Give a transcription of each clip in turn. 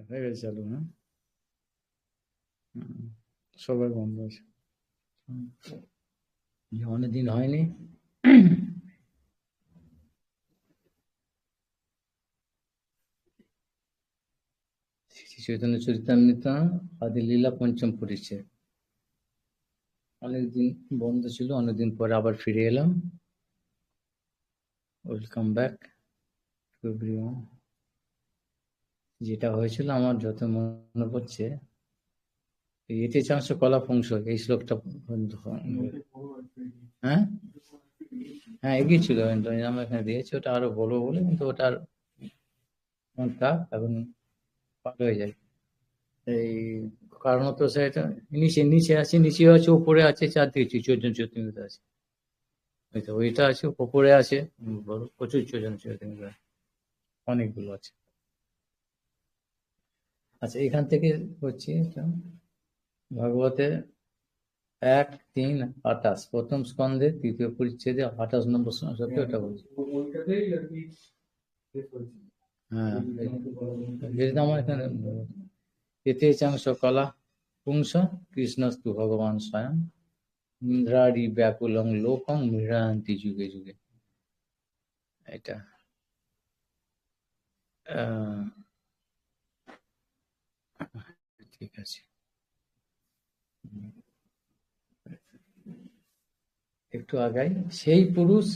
হয়ে গেছে চালু, হ্যাঁ। হুম, সবাই বন্ধ আছে। অনেকদিন হয়নি। শ্রী চৈতন্য চরিতামৃত আদি লীলা পঞ্চম পরিচ্ছেদ। অনেকদিন বন্ধ ছিল, অনেকদিন পরে আবার ফিরে এলাম। Welcome back to everyone. যেটা হয়েছিল আমার যত মনে পড়ছে, এতে চাংশ কলা পুংস, এই শ্লোকটা হ্যাঁ হ্যাঁ এগিয়েছিল, কিন্তু আমার এখানে দিয়েছে ওটা আরো বলবো বলে, কিন্তু ওটার থাক, এখন পার হয়ে যায়। এই কারণত সেটা নিচে নিচে আছে, নিচে আছে, উপরে আছে, চারদিকে চৈতন্য চৈতন্য আছে। ওইটা আছে, উপরে আছে, বড় প্রচুর চৈতন্য চৈতন্য অনেকগুলো আছে। আচ্ছা, এখান থেকে হচ্ছে ভাগবতের 1:3-28 প্রথম স্কন্ধের তৃতীয় পরিচ্ছেদে 28 নম্বর শ্লোকে ওটা বলছে। হ্যাঁ, যেটা আমার এখানে এতে চাংশ কলা পুংস কৃষ্ণস্তু ভগবান স্বয়ং ইন্দ্রারি ব্যাকুলং লোকং মৃহান্তি যুগে যুগে। এটা ঠিক আছে, একটু আগাই। সেই পুরুষ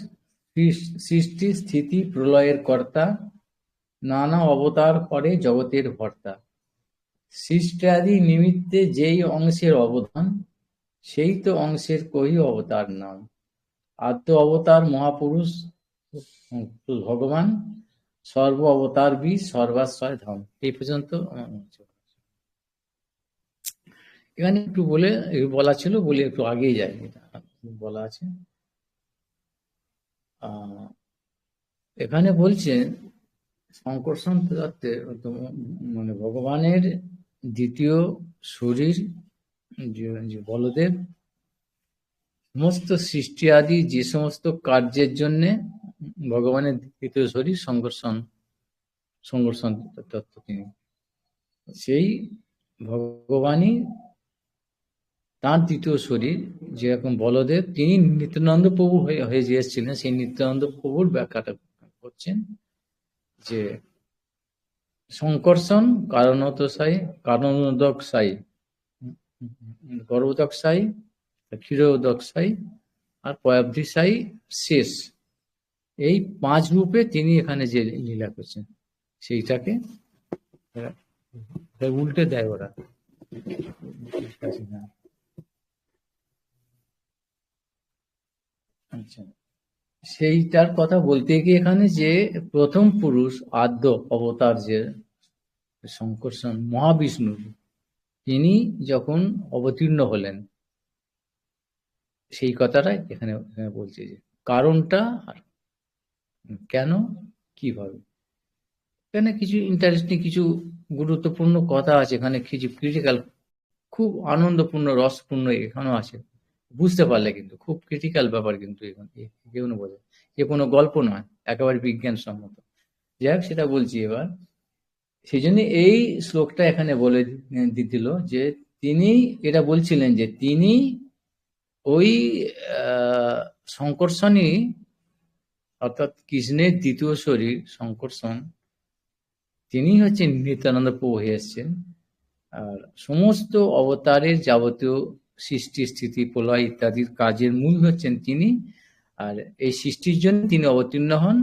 সৃষ্টি স্থিতি প্রলয়ের কর্তা, নানা অবতার করে জগতের ভর্তা। সৃষ্টাদি নিমিত্তে যেই অংশের অবদান, সেই তো অংশের কই অবতার নাম। আদ্য অবতার মহাপুরুষ ভগবান, সর্ব অবতার বি সর্বাশ্রয় ধাম। এই পর্যন্ত এখানে একটু বলা ছিল বলে একটু আগেই যায়, এটা বলা আছে। এখানে বলছেন সংকর্ষণ তত্ত্বে মানে ভগবানের দ্বিতীয় শরীর যে বলদেব সমস্ত সৃষ্টি আদি যে সমস্ত কার্যের জন্য ভগবানের দ্বিতীয় শরীর সংকর্ষণ তত্ত্ব, তিনি সেই ভগবানই তার দ্বিতীয় শরীর, যেরকম বলদেব তিনি নিত্যানন্দ প্রভু হয়ে যে এসেছিলেন, সেই নিত্যানন্দ প্রভুর ব্যাখ্যাটা করছেন যে সংকর্ষণ কারণোদক সাই, গর্ভোদক সাই, ক্ষীরোদক সাই আর পয়াব্ধি সাই শেষ। এই 5 রূপে তিনি এখানে যে লীলা করছেন, সেইটাকে উল্টে দেয় ওরা। আচ্ছা, সেইটার কথা বলতে গিয়ে এখানে যে প্রথম পুরুষ আদ্য অবতার যে সংকর্ষণ মহাবিষ্ণু, তিনি যখন অবতীর্ণ হলেন, সেই কথাটাই এখানে বলছে যে কারণটা কেন, কিভাবে। এখানে কিছু ইন্টারেস্টিং, কিছু গুরুত্বপূর্ণ কথা আছে, এখানে কিছু ক্রিটিক্যাল, খুব আনন্দপূর্ণ রসপূর্ণ এখানেও আছে, বুঝতে পারলে কিন্তু খুব ক্রিটিক্যাল ব্যাপার, কিন্তু এখানে বোঝে যে কোনো গল্প নয়, একেবারে বিজ্ঞানসম্মত। যাই হোক, সেটা বলছি এবার। সেই জন্য এই শ্লোকটা এখানে বলে দিল যে তিনি এটা বলছিলেন যে তিনি ওই সংকর্ষণই, অর্থাৎ কৃষ্ণের দ্বিতীয় শরীর সংকর্ষণ, তিনি হচ্ছেন নিত্যানন্দ প্রভু হয়ে এসছেন। আর সমস্ত অবতারের যাবতীয় সৃষ্টি স্থিতি প্রলয় ইত্যাদির কাজের মূল হচ্ছেন তিনি। আর এই সৃষ্টির জন্য তিনি অবতীর্ণ হন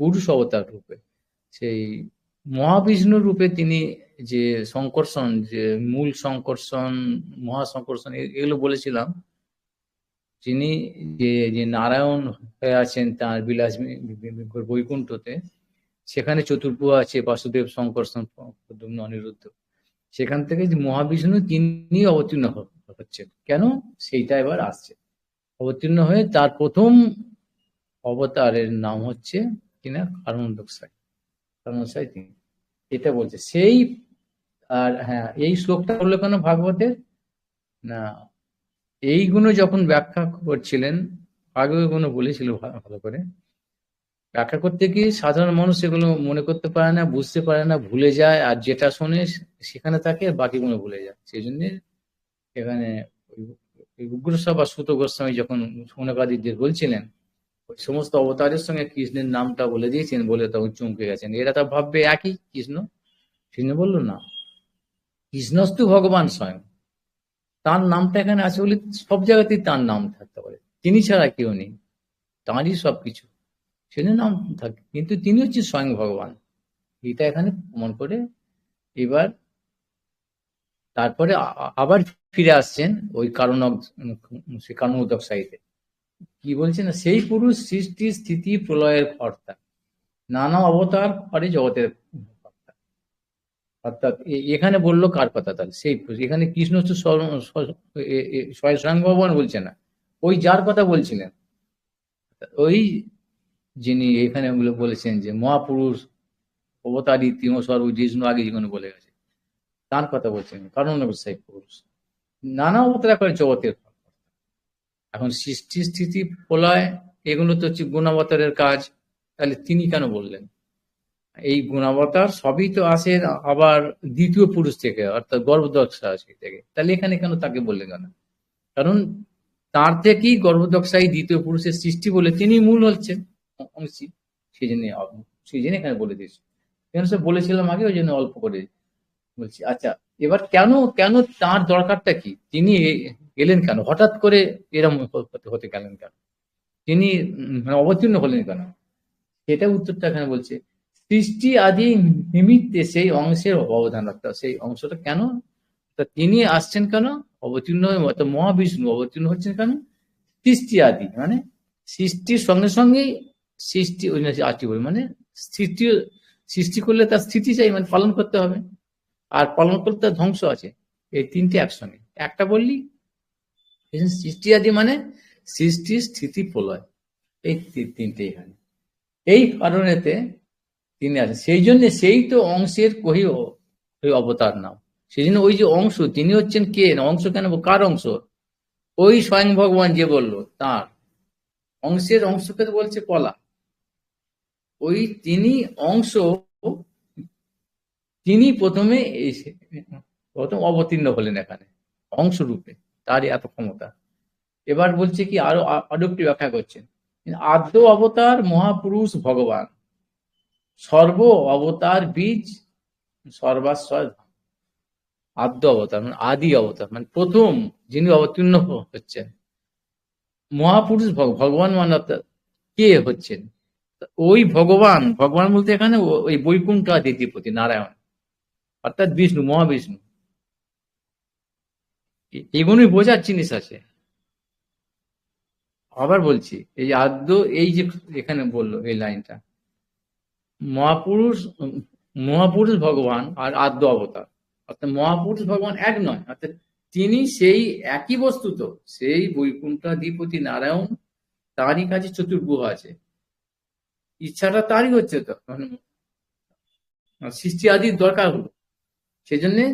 পুরুষ অবতার রূপে। সেই মহাবিষ্ণু রূপে তিনি যে সংকর্ষণ, যে মূল সংকর্ষণ, মহাসংকর্ষণ, এগুলো বলেছিলাম। যিনি যে নারায়ণ হয়ে আছেন তার বিলাস বৈকুণ্ঠতে, সেখানে চতুর্ভুজ আছে, বাসুদেব, সংকর্ষণ, প্রদ্যুম্ন, অনিরুদ্ধ। সেখান থেকে যে মহাবিষ্ণু তিনি অবতীর্ণ হচ্ছেন কেন, সেইটা এবার আসছে। অবতীর্ণ হয়ে তার প্রথম অবতারের নাম হচ্ছে কিনা কারণোদক সাই তিনি, এটা বলছে সেই। আর হ্যাঁ, এই শ্লোকটা বললো কেন ভাগবতের না, এইগুলো যখন ব্যাখ্যা করছিলেন, আগে কোনো বলেছিল ভালো করে, ব্যাখ্যা করতে গিয়ে সাধারণ মানুষ এগুলো মনে করতে পারে না, বুঝতে পারে না, ভুলে যায়, আর যেটা শোনে সেখানে থাকে, বাকিগুলো ভুলে যায়। সেই জন্য এখানে ওই উগ্রসভা বা সুত গোস্বামী যখন শৌনকাদিদের বলছিলেন, ওই সমস্ত অবতারের সঙ্গে কৃষ্ণের নামটা বলে দিয়েছেন, বলে তখন চমকে গেছেন। এরা তো ভাববে একই কৃষ্ণ। কৃষ্ণ বলল না, কৃষ্ণস্তু ভগবান স্বয়ং। তার নামটা এখানে আছে বলে সব জায়গাতেই তার নাম থাকতে পারে, তিনি ছাড়া কেউ নেই, তাঁরই সবকিছু, সেজন্য নাম থাকে, কিন্তু তিনি হচ্ছে স্বয়ং ভগবান। এটা এখানে প্রমাণ করে এবার তারপরে আবার ফিরে আসছেন ওই কারণ, সে কারণোদক সাহিত্যে কি বলছেন না, সেই পুরুষ সৃষ্টি স্থিতি প্রলয়ের কর্তা, নানা অবতার করে জগতের কর্তা। অর্থাৎ এখানে বললো কার কথা? তাহলে সেই পুরুষ, এখানে কৃষ্ণ হচ্ছে স্বয়ং ভগবান বলছে না, ওই যার কথা বলছিলেন, ওই যিনি এখানে বলেছেন যে মহাপুরুষ অবতারী তিন সর্ব জিষ্ণু, আগে যেগুলো বলে গেছে তার কথা বলছেন, কারণ সেই পুরুষ নানা অবতার করে জগতের। এখন সৃষ্টি স্থিতি প্রলয় এগুলো তো হচ্ছে গুণাবতারের কাজ, তাহলে তিনি কেন বললেন? এই গুণাবতার সবই তো আসে আবার দ্বিতীয় পুরুষ থেকে, অর্থাৎ গর্ভদক্ষাশী থেকে, তাহলে এখানে কেন তাকে বললেন কেন? কারণ তার থেকেই গর্ভদক্ষায়ী দ্বিতীয় পুরুষের সৃষ্টি বলে তিনি মূল হচ্ছেন অংশী, সেই জন্য এখানে বলে দিয়েছি। কেন সে বলেছিলাম আগে, ওই জন্য অল্প করে বলছি। আচ্ছা, এবার কেন কেন তার দরকারটা কি? তিনি এলেন কেন হঠাৎ করে, এরম হতে গেলেন কেন? তিনি অবতীর্ণ হলেন কেন? সেটা উত্তরটা এখানে বলছে, সৃষ্টি আদি নিমিত্তে সেই অংশের অবদান, অর্থাৎ সেই অংশটা কেন, তা তিনি আসছেন কেন অবতীর্ণ হয়ে, অর্থাৎ মহাবিষ্ণু অবতীর্ণ হচ্ছেন কেন? সৃষ্টি আদি মানে সৃষ্টির সঙ্গে সঙ্গেই সৃষ্টি আদি বলে, মানে সৃষ্টি, সৃষ্টি করলে তার স্থিতি চাই, মানে পালন করতে হবে, আর পালন করতে তার ধ্বংস আছে, এই তিনটে একসঙ্গে। একটা বললি সৃষ্টি আদি মানে সৃষ্টি স্থিতি প্রলয়, এই তিনটে এখানে, এই কারণেতে তিনি আছেন। সেই জন্য সেই তো অংশের কহি ওই অবতার নাম। সেই জন্য ওই যে অংশ, তিনি হচ্ছেন কে? অংশ কেন, কার অংশ? ওই স্বয়ং ভগবান যে বললো তার অংশের, অংশকে তো বলছে কলা, ওই তিনি অংশ, তিনি প্রথমে প্রথম অবতীর্ণ হলেন এখানে অংশ রূপে, তারই এত ক্ষমতা। এবার বলছে কি, আরো একটি ব্যাখ্যা করছেন, আদ্য অবতার মহাপুরুষ ভগবান, সর্ব অবতার বীজ সর্বাশ্রয়। আদ্য অবতার মানে আদি অবতার, মানে প্রথম যিনি অবতীর্ণ হচ্ছেন মহাপুরুষ ভগবান, মানে কে হচ্ছেন? ওই ভগবান, ভগবান বলতে এখানে ওই বৈকুণ্ঠ আদিপতি নারায়ণ, অর্থাৎ বিষ্ণু, মহাবিষ্ণু। এগুলোই বোঝার জিনিস আছে। আবার বলছি, এই আদ্য, এই যে এখানে বললো এই লাইনটা, মহাপুরুষ, মহাপুরুষ ভগবান আর আদ্য অবতার, অর্থাৎ মহাপুরুষ ভগবান এক নয়, অর্থাৎ তিনি সেই একই বস্তু, তো সেই বৈকুণ্ঠাধিপতি নারায়ণ, তারই কাছে চতুর্ভুজ আছে, ইচ্ছাটা তারই হচ্ছে, তো মানে সৃষ্টি আদির দরকার হলো, সেই জন্যে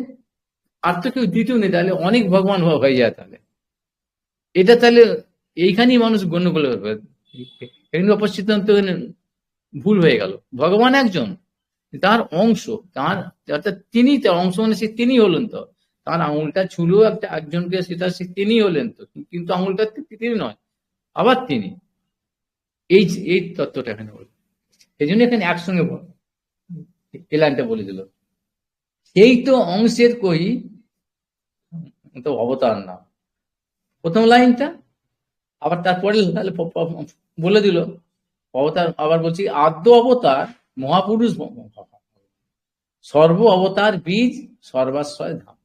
আর তো কেউ দ্বিতীয় নেই, তাহলে অনেক ভগবান হয়ে যায় তাহলে। এটা তাহলে এইখানেই মানুষ গণ্যগোল হবে, এখানে অপসিদ্ধান্ত ভুল হয়ে গেল। ভগবান একজন, তার অংশ, তার অর্থাৎ তিনি তার অংশ, মানে সে তিনি হলেন, তো তার আঙুলটা ছুলো একটা একজনকে, সেটা সে তিনি হলেন, তো কিন্তু আঙুলটা তিনি নয়, আবার তিনি, এই এই তত্ত্বটা এখানে বল, এই জন্য এখানে একসঙ্গে এই লাইনটা বলে দিল, সেই তো অংশের কই তো অবতার না, প্রথম লাইনটা। আবার তারপরে বলে দিল অবতার, আবার বলছি আদ্য অবতার মহাপুরুষ সর্ব অবতার বীজ সর্বাশ্রয় ধাম,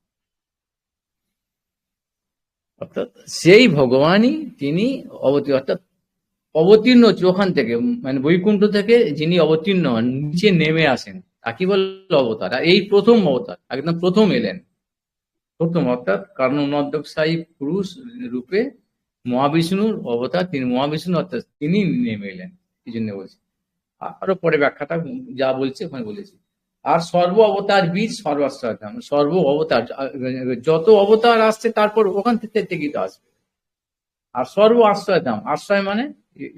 অর্থাৎ সেই ভগবানই তিনি অর্থাৎ অবতীর্ণ হচ্ছে ওখান থেকে, মানে বৈকুণ্ঠ থেকে যিনি অবতীর্ণ হন, নিচে নেমে আসেন, তাকে বলে অবতার। আর এই প্রথম অবতার, একদম প্রথম এলেন, প্রথম, অর্থাৎ কারণোদকশায়ী পুরুষ রূপে মহাবিষ্ণুর অবতার, তিনি মহাবিষ্ণু, অর্থাৎ তিনি নেমে এলেন, এই জন্য বলছি। আরো পরে ব্যাখ্যাটা যা বলছে ওখানে বলেছি। আর সর্ব অবতার বীজ সর্বাশ্রয় ধাম, সর্ব অবতার যত অবতার আসছে তারপর ওখান থেকে তো আসবে। আর সর্ব আশ্রয় ধাম, আশ্রয় মানে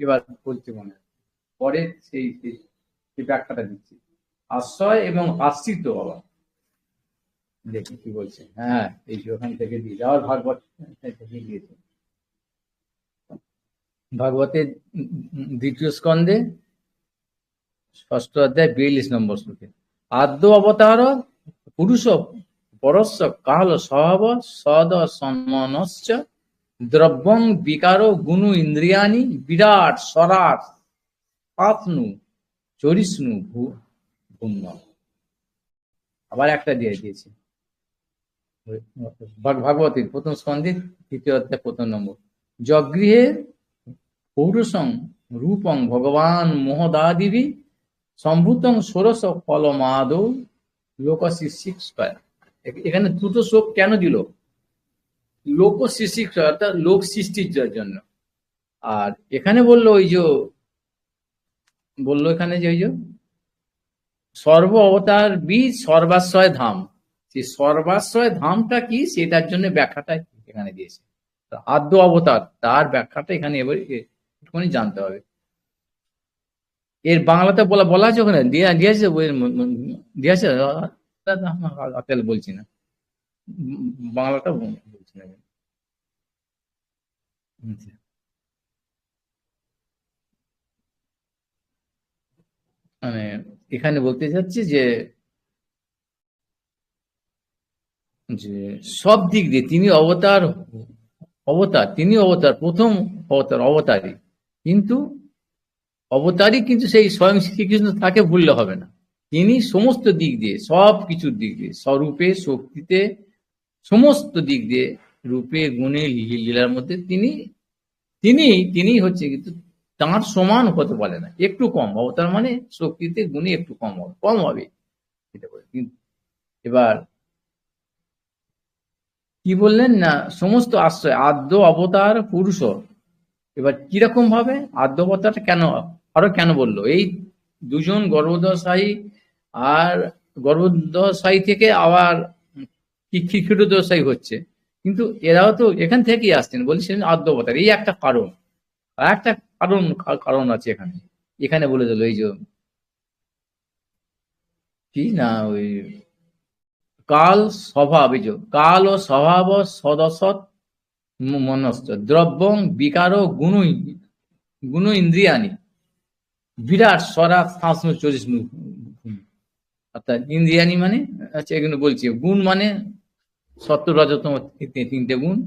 এবার বলতে মনে পরে সেই সেই ব্যাখ্যাটা দিচ্ছি। আশ্রয় এবং আশ্রিত বাবা, দেখি কি বলছে। হ্যাঁ, এই যে ওখান থেকে দিয়ে যাওয়ার ভাগবত থেকে দিয়েছে। ভাগবতের দ্বিতীয় স্কন্ধে 6ষ্ঠ অধ্যায় 42 নম্বর শ্লোকে আদ্য অবতার পুরুষ পরস্য কাল স্বভাব সদ সম্মানশ্চ দ্রব্যং বিকার গুণ ইন্দ্রিয়ানি বিরাট স্বরাট পাতনু চরিষ্ণু ভূন্য। আবার একটা দিয়ে দিয়েছে ভাগবতীর প্রথম স্কন্ধের 3য় অধ্যায় 1ম নম্বর যগৃহে পৌরুষং রূপং ভগবান মোহদাদিভি সম্ভূতং ষোড়শ ফলমাদৌ লোক শিশিক। এখানে দুটো শ্লোক কেন দিল? লোক শিশিক অর্থাৎ লোক সৃষ্টির জন্য। আর এখানে বললো ওই যে বললো এখানে যে ওই যে সর্ব অবতার বীজ সর্বাশ্রয় ধাম, সেই সর্বাশ্রয় ধামটা কি সেটার জন্য ব্যাখ্যাটা এখানে দিয়েছে। আদ্য অবতার তার ব্যাখ্যাটা এখানে এবার একটুখানি জানতে হবে। এর বাংলাতে বলা আছে ওখানে দিয়েছে বলছি না, বাংলাটা বলছি না। মানে এখানে বলতে চাচ্ছি যে সব দিক দিয়ে তিনি অবতার, তিনি অবতার, প্রথম অবতারই, কিন্তু অবতারই কিন্তু সেই স্বয়ং শ্রীকৃষ্ণ, তাকে ভুললে হবে না। তিনি সমস্ত দিক দিয়ে, সব কিছুর দিক দিয়ে, স্বরূপে শক্তিতে সমস্ত দিক দিয়ে, রূপে গুণে লীলার মধ্যে তিনি হচ্ছে, কিন্তু তাঁর সমান হতে পারে না, একটু কম। অবতার মানে শক্তিতে গুণে একটু কম হবে এটা বলে। এবার কি বললেন না, সমস্ত আশ্রয় আদ্য অবতার পুরুষ। এবার কিরকম ভাবে আদ্য অবতারটা কেন বললো? এই দুজন গর্ভোদশায়ী, আর গর্ভোদশায়ী থেকে আবার ক্ষীরোদশায়ী হচ্ছে, কিন্তু এরাও তো এখান থেকেই আসছেন, বলছেন আদ্য অবতার। এই একটা কারণ, আর একটা কারণ আছে এখানে বলে দিল এই যে কি না, ওই কাল স্বভাব, এই যে কাল ও স্বভাব সদসৎ মনস্ত দ্রব্যং বিকার গুণ ইন্দ্রিয়ানি বিরাট স্বরাট শাসন চরিষ্ণু। অর্থাৎ ইন্দ্রিয়ানি মানে আচ্ছা এগুলো বলছি, গুণ মানে সত্য রজতম 3টে গুণ,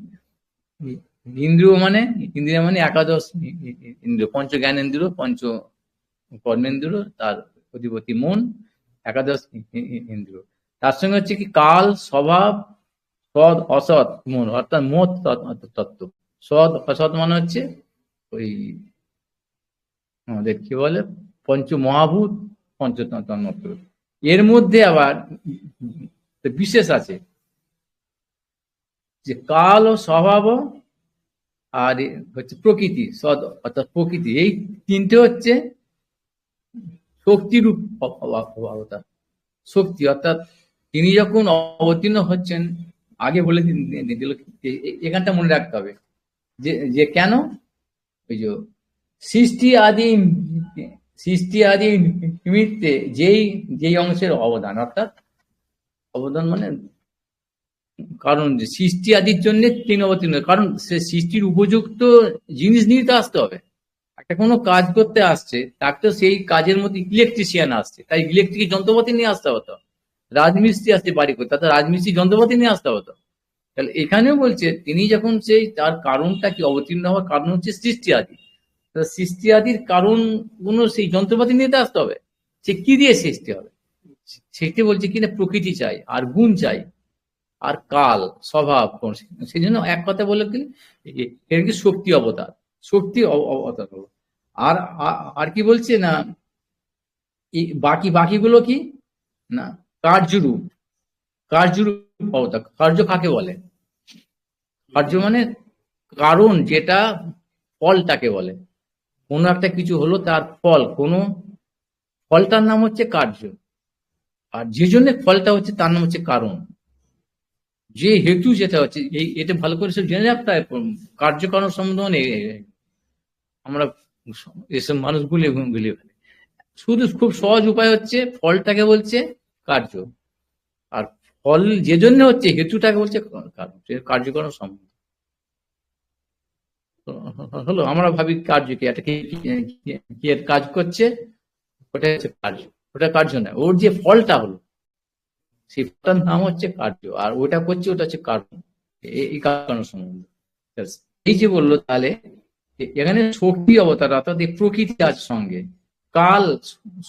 ইন্দ্রিয় মানে একাদশ ইন্দ্রিয়, পঞ্চ জ্ঞানেন্দ্রিয়, পঞ্চ কর্মেন্দ্রিয়, তার অধিপতি মন, একাদশ ইন্দ্রিয়। তার সঙ্গে হচ্ছে কি কাল স্বভাব সৎ অসৎ মন, অর্থাৎ মত তত্ত্ব। সৎ অসৎ মানে হচ্ছে ওই আমাদের কি বলে পঞ্চ মহাভূত, পঞ্চ তন্মাত্র। এর মধ্যে আবার বিশেষ আছে যে কাল ও স্বভাব আর হচ্ছে প্রকৃতি, সদ অর্থাৎ প্রকৃতি, এই 3টে হচ্ছে শক্তিরূপ অবতার। শক্তি অর্থাৎ তিনি যখন অবতীর্ণ হচ্ছেন, আগে বলে দিল, এখানটা মনে রাখতে হবে যে কেন ওই যে সৃষ্টি আদি নিমিত্তে যেই অংশের অবদান, অর্থাৎ অবদান মানে কারণ, যে সৃষ্টি আদির জন্য তিনি অবতীর্ণ, কারণ সে সৃষ্টির উপযুক্ত জিনিস নিয়ে তো আসতে হবে। একটা কোনো কাজ করতে আসছে, তাকে তো সেই কাজের মধ্যে ইলেকট্রিশিয়ান আসছে, তাই ইলেকট্রিক যন্ত্রপাতি নিয়ে আসতে হতো। রাজমিস্ত্রি আসছে বাড়ি করতে, তাতে রাজমিস্ত্রি যন্ত্রপাতি নিয়ে আসতে হতো। তাহলে এখানেও বলছে তিনি যখন সেই তার কারণটা কি, অবতীর্ণ হওয়ার কারণ হচ্ছে সৃষ্টি আদি। সৃষ্টি আদির কারণ কোনো সেই যন্ত্রপাতি নিয়ে আসতে হবে। সে কি দিয়ে সৃষ্টি হবে? সেটি বলছে কিনা প্রকৃতি চাই, আর গুণ চাই, আর কাল স্বভাব। সেই জন্য এক কথা বলে কি এর কি শক্তি অবতার, শক্তি অবতার। আর আর কি বলছে না, বাকিগুলো কি না কার্যরূপ অবতার। কার্য কাকে বলে? কার্য মানে কারণ, যেটা ফলটাকে বলে। কোনো একটা কিছু হলো, তার ফল, কোনো ফলটার নাম হচ্ছে কার্য, আর যে জন্য ফলটা হচ্ছে তার নাম হচ্ছে কারণ। যে হেতু যেটা হচ্ছে, এটা ভালো করে সব জেনে রাখতে হয়। কার্যকারণ সম্বন্ধে আমরা এসব মানুষ গুলিয়ে গুলিয়ে ফেলে। শুধু খুব সহজ উপায় হচ্ছে ফলটাকে বলছে কার্য, আর ফল যে জন্য হচ্ছে হেতুটাকে বলছে কার্যকরণ সম্বন্ধ। হলো আমরা ভাবি কার্য কি একটা কি কাজ করছে, ওটা হচ্ছে কার্য, ওটা কার্য নয়, ওর যে ফলটা হলো সেই ফলটার নাম হচ্ছে কার্য, আর ওটা করছে ওটা হচ্ছে কারণ, এই কারণ সম্বন্ধ। এই যে বললো তাহলে এখানে শক্তি অবতার অর্থাৎ এই প্রকৃতি আছে সঙ্গে, কাল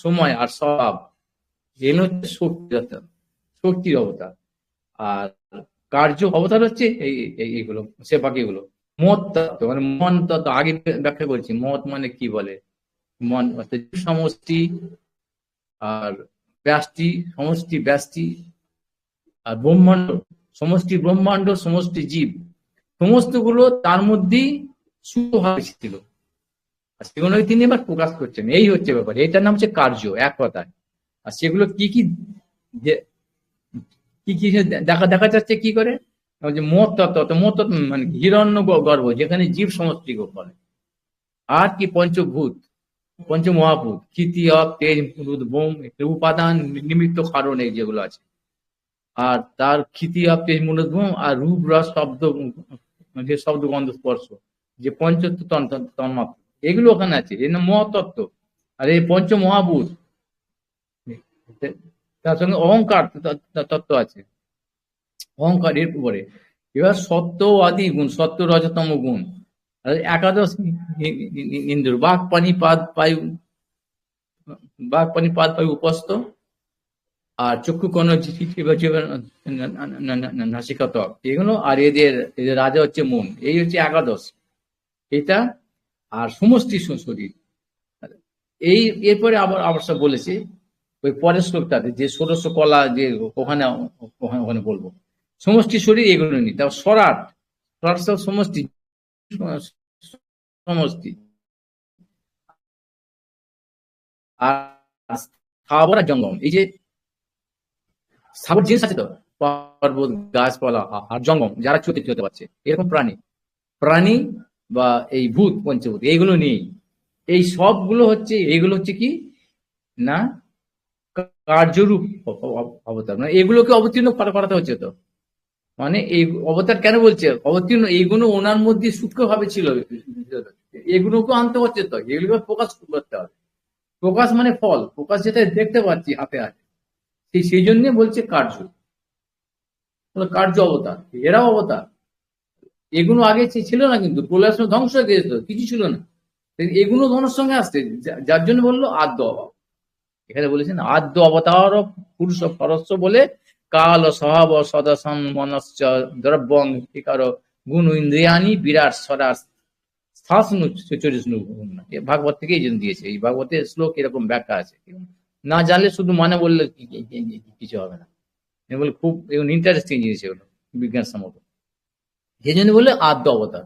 সময় আর স্বভাব, এগুলো হচ্ছে শক্তির অবতার। আর কার্য অবতার হচ্ছে এইগুলো সে বাকিগুলো। মত তত্ত্ব মানে মন তত্ত্ব আগে ব্যাখ্যা করেছি। মত মানে কি বলে, মন অর্থাৎ সমষ্টি, আর ব্যষ্টি সমষ্টি ব্যষ্টি, আর ব্রহ্মাণ্ড সমষ্টি ব্রহ্মাণ্ড সমষ্টি জীব, সমস্ত গুলো তার মধ্যেই সুভাবে ছিল, আর সেগুলোই তিনি এবার প্রকাশ করছেন। এই হচ্ছে ব্যাপার, এটার নাম হচ্ছে কার্য এক কথায়। আর সেগুলো কি কি কি কি দেখা দেখা যাচ্ছে কি করে, যে মত তত্ত্ব, মত তত্ত্ব মানে হিরণ্য গর্ভ যেখানে জীব সমষ্টি করে, আর কি পঞ্চভূত পঞ্চমহাভূত ক্ষিতি অপ তেজ মরুদ বোম উপাদান নিমিত্ত কারণ এই যেগুলো আছে, আর তার ক্ষিতি অপ তেজ মরুদ বোম, আর রূপ রস শব্দ, যে শব্দ গন্ধ স্পর্শ, যে তন্মাত্র, এগুলো ওখানে আছে, এর নাম মহাতত্ত্ব। আর এই পঞ্চমহাভূত, তার সঙ্গে অহংকার তত্ত্ব আছে, অহংকার এর উপরে। এবার সত্য আদি গুণ, সত্য রজতম গুণ, আর একাদশ ইন্দ্র বাঘ পানি পাদ পায়ু, বাঘ পানি পাদ পায়ু উপস্থ, আর চক্ষু কোন নাসিকা ত্বক, এগুলো। আর এদের রাজা হচ্ছে মন, এই হচ্ছে একাদশ এটা। আর সমষ্টি শরীর, এই এরপরে আবার অবশ্য বলেছে ওই পরের শ্লোকটাতে যে ষোড়শ কলা, যে ওখানে ওখানে বলবো সমষ্টি শরীর এগুলো নেই। তারপর স্বরাট, স্বরাট সমষ্টি সমষ্টি, আর স্থাবর আর জঙ্গম, এই যে স্থাবর জিনিস আছে তো, পর্বত গাছপালা আর জঙ্গম, যারা চুতে হতে পারছে এরকম প্রাণী, প্রাণী বা এই ভূত পঞ্চভূত এইগুলো নেই। এই সবগুলো হচ্ছে, এইগুলো হচ্ছে কি না কার্যরূপ অবতার, মানে এগুলোকে অবতীর্ণ করাতে হচ্ছে তো। মানে এই অবতার কেন বলছে অবতীর্ণ, এইগুলো ওনার মধ্যে সূক্ষ্ম ভাবে ছিল, এগুলোকে আনতে হচ্ছে তো, এগুলোকে প্রকাশ করতে হবে। প্রকাশ মানে ফল, প্রকাশ যেটা দেখতে পাচ্ছি হাতে হাতে, সেই জন্য বলছে কার্য, কার্য অবতার, এরাও অবতার। এগুলো আগে ছিল না, কিন্তু প্রলয়ের সময় ধ্বংস হয়ে গেছিল, কিছু ছিল না, এগুলো ধনের সঙ্গে আসছে, যার জন্য বললো আদ্য অভাব। এখানে বলেছেন আদ্য অবতার পুরুষ পরস্য বলে, কাল স্বভাব সদসন মনশ্চ দ্রব্যং বিকার গুণ ইন্দ্রিয়ানি বিরাট স্বরাট ভাগবত থেকে এই জন্য দিয়েছে, এই ভাগবতের শ্লোক এরকম ব্যাখ্যা আছে। না জানলে শুধু মানে বললে কিছু হবে না, বলে খুব ইন্টারেস্টিং জিনিস এগুলো বিজ্ঞানসম্মত। সেই জন্য বলে আদ্য অবতার,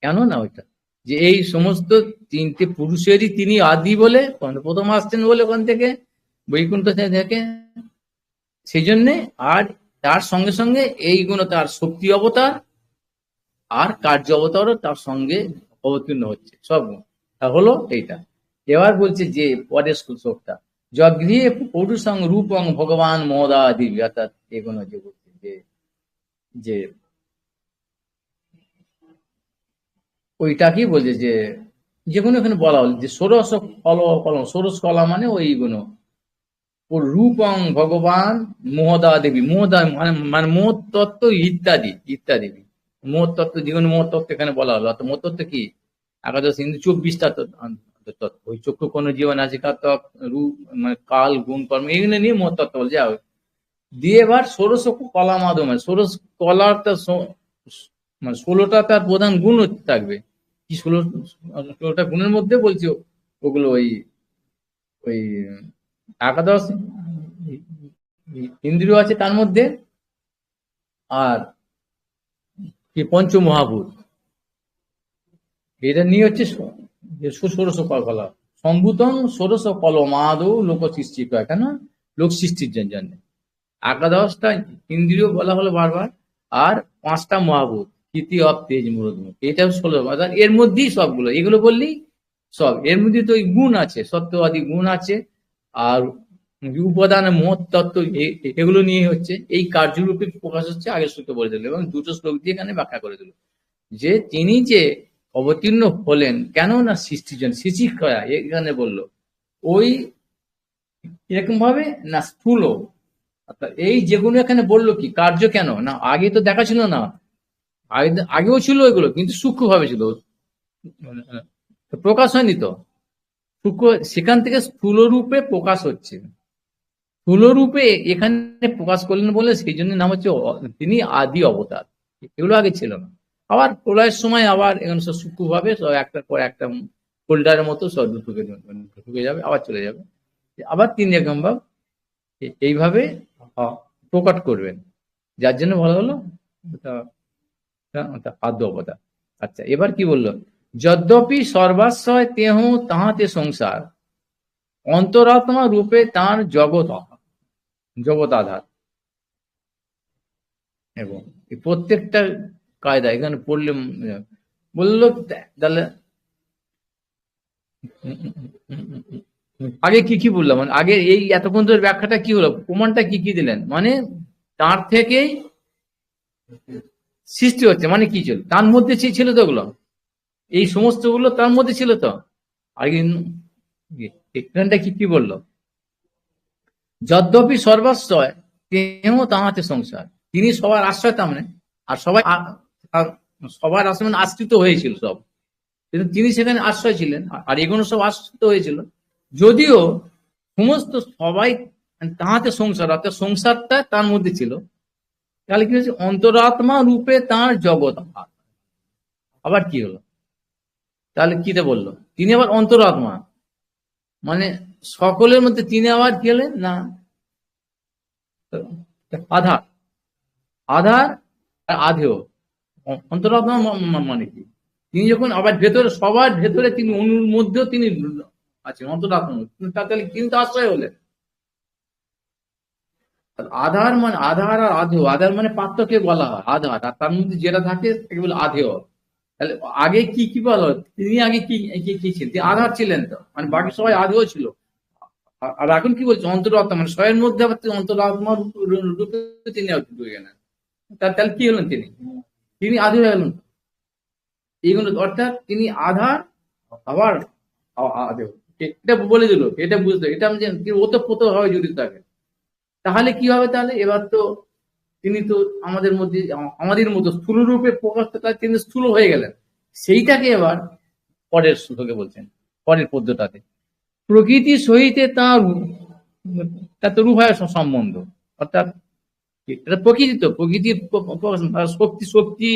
কেন না ওইটা যে এই সমস্ত তিনটে পুরুষেরই তিনি আদি বলে, প্রথম আসছেন বলে ওখান থেকে বৈকুণ্ঠ থেকে, সেই জন্যে। আর তার সঙ্গে সঙ্গে এইগুলো তার শক্তি অবতার আর কার্য অবতারও তার সঙ্গে অবতীর্ণ হচ্ছে সব, হলো এইটা। এবার বলছে যে পরের শ্লোকটা, যগৃহে পৌরুষং রূপং ভগবান মহদা দিবি, অর্থাৎ এগুলো যে বলছে যে ওইটাকেই বলছে যে যেগুলো এখানে বলা হল যে ষোড়শ কলম, ষোড়শ কলা মানে ওইগুলো রূপং ভগবান মোহদা দেবী, মোহদা মানে মোহ তত্ত্ব ইত্যাদি ইত্যাদি, মোহ তত্ত্ব যেগুলো মোহ তত্ত্ব এখানে বলা হলো। অর্থাৎ মোহ তত্ত্ব কি একাদশ হিন্দু 24টা তত্ত্ব, ওই চক্ষু কোন জীবন নাসিকা ত্বক রূপ মানে কাল গুণ কর্ম, এগুলো নিয়ে মোহ তত্ত্ব বল যাও। দিয়ে এবার ষোড়শ কলা মাধ্যমে, ষোড়শ কলার মানে 16টা তার প্রধান গুণ থাকবে। কি 16টা গুণের মধ্যে বলছে ওগুলো ওই ওই একাদশ ইন্দ্রিয় আছে তার মধ্যে, আর কি পঞ্চমহাভূত, এটা নিয়ে হচ্ছে ষোড়শ কলা সম্ভূতং ষোড়শ কলমাদৌ লোক সৃষ্টি করে, কেন লোক সৃষ্টির জন্য। একাদশটা ইন্দ্রিয় বলা হলো বারবার, আর 5টা মহাভূত ক্ষিতি অপ তেজ মরুদ, এটা 16, এর মধ্যেই সবগুলো, এগুলো বললেই সব এর মধ্যে তো গুণ আছে, সত্যবাদী গুণ আছে, আর উপাদানের মহৎ তত্ত্ব এগুলো নিয়ে হচ্ছে, এই কার্যরূপে প্রকাশ হচ্ছে আগের শ্লোকে বলে দিল, এবং দুটো শ্লোক দিয়ে এখানে ব্যাখ্যা করে দিল যে তিনি যে অবতীর্ণ হলেন কেন না সৃষ্টির জন্য, সৃষ্টিকরা এখানে বললো ওই এরকম ভাবে না স্থূল, অর্থাৎ এই যেগুলো এখানে বললো কি কার্য কেন না, আগে তো দেখা ছিল না, আগেও ছিল এগুলো কিন্তু সূক্ষ্ম ভাবে ছিল, প্রকাশ হয়নি তো, সূক্ষ্ম সেখান থেকে স্থূল রূপে প্রকাশ হচ্ছে, স্থূল রূপে এখানে প্রকাশ করলেন বলে সেই জন্য নাম হচ্ছে তিনি আদি অবতার, এগুলো আগে ছিল না। আবার প্রলয়ের সময় আবার এখানে সব সূক্ষ্ম ভাবে সব একটার পর একটা ফোল্ডারের মতো সব ঢুকে ঢুকে যাবে, আবার চলে যাবে, আবার তিনি এরকম ভাব এইভাবে প্রকট করবেন, যার জন্য ভালো হলো আদ্য অবতার। আচ্ছা, এবার কি বললো, যদ্যপি সর্বাশ্রয় তেহ তাহাতে সংসার, অন্তরাত্মা রূপে তার জগৎ আধার। এবং প্রত্যেকটা কায়দা এখানে পড়লে বললো, তাহলে আগে কি কি বললাম, মানে আগে এই এতক্ষণ ধরে ব্যাখ্যাটা কি হলো, প্রমাণটা কি কি দিলেন, মানে তার থেকেই সৃষ্টি হচ্ছে, মানে কি ছিল তার মধ্যে ছিল তো ওগুলো, এই সমস্ত গুলো তার মধ্যে ছিল তো। আগে এখানটা কি কি বললো, যদ্যপি সর্বাশ্রয় তেহ তাহাতে সংসার, তিনি সবার আশ্রয় তার মানে, আর সবাই সবার আশ্রয় মানে আশ্রিত হয়েছিল সব, কিন্তু তিনি সেখানে আশ্রয় ছিলেন, আর এগুলো সব আশ্রিত হয়েছিল, যদিও সমস্ত সবাই তাহাতে সংসার, অর্থাৎ সংসারটা তার মধ্যে ছিল, তাহলে কি হচ্ছে অন্তরাত্মা রূপে তার জগৎ। আবার কি হলো, তাহলে কিতে বললো তিনি আবার অন্তরাত্মা, মানে সকলের মধ্যে তিনি আবার কি হলেন না আধার, আধার আর আধেয়, অন্তরাত্মা মানে কি, তিনি যখন আবার ভেতরে সবার ভেতরে তিনি অনুর মধ্যেও তিনি আছেন অন্তরাত্মা, তাহলে তিনি তো আশ্রয় হলেন। আধার মানে আধার আর আধেয়, আধার মানে পাত্রকে বলা হয় আধার, আর তার মধ্যে যেটা থাকে তাকে বলে আধেয়। তাহলে আগে কি কি বলা হয়, তিনি আগে কি কি ছিলেন, তিনি আধার ছিলেন তো, মানে বাকি সবাই আধেয় ছিল, আর এখন কি বলছে অন্তরাত্মা, মানে স্বয়ের মধ্যে আবার অন্তরাত্মা রূপে তিনি ঢুকে গেলেন, তাহলে কি হলেন তিনি, তিনি আধেয় হয়ে গেলেন, এইগুলো অর্থাৎ তিনি আধার আবার আধেয়, এটা বলে দিল, এটা বুঝতে, এটা আমি ওতপ্রোত ভাবে জড়িত থাকে, তাহলে কি হবে, তাহলে এবার তো তিনি তো আমাদের মধ্যে আমাদের মতো স্থূল রূপে প্রকাশ, তিনি স্থূল হয়ে গেলেন, সেইটাকে এবার পরের শ্লোকে বলছেন, পরের পদ্যটাতে প্রকৃতির সহিতে তার তো রূপায় সম্বন্ধ, অর্থাৎ এটা প্রকৃতি, তো প্রকৃতির শক্তি শক্তি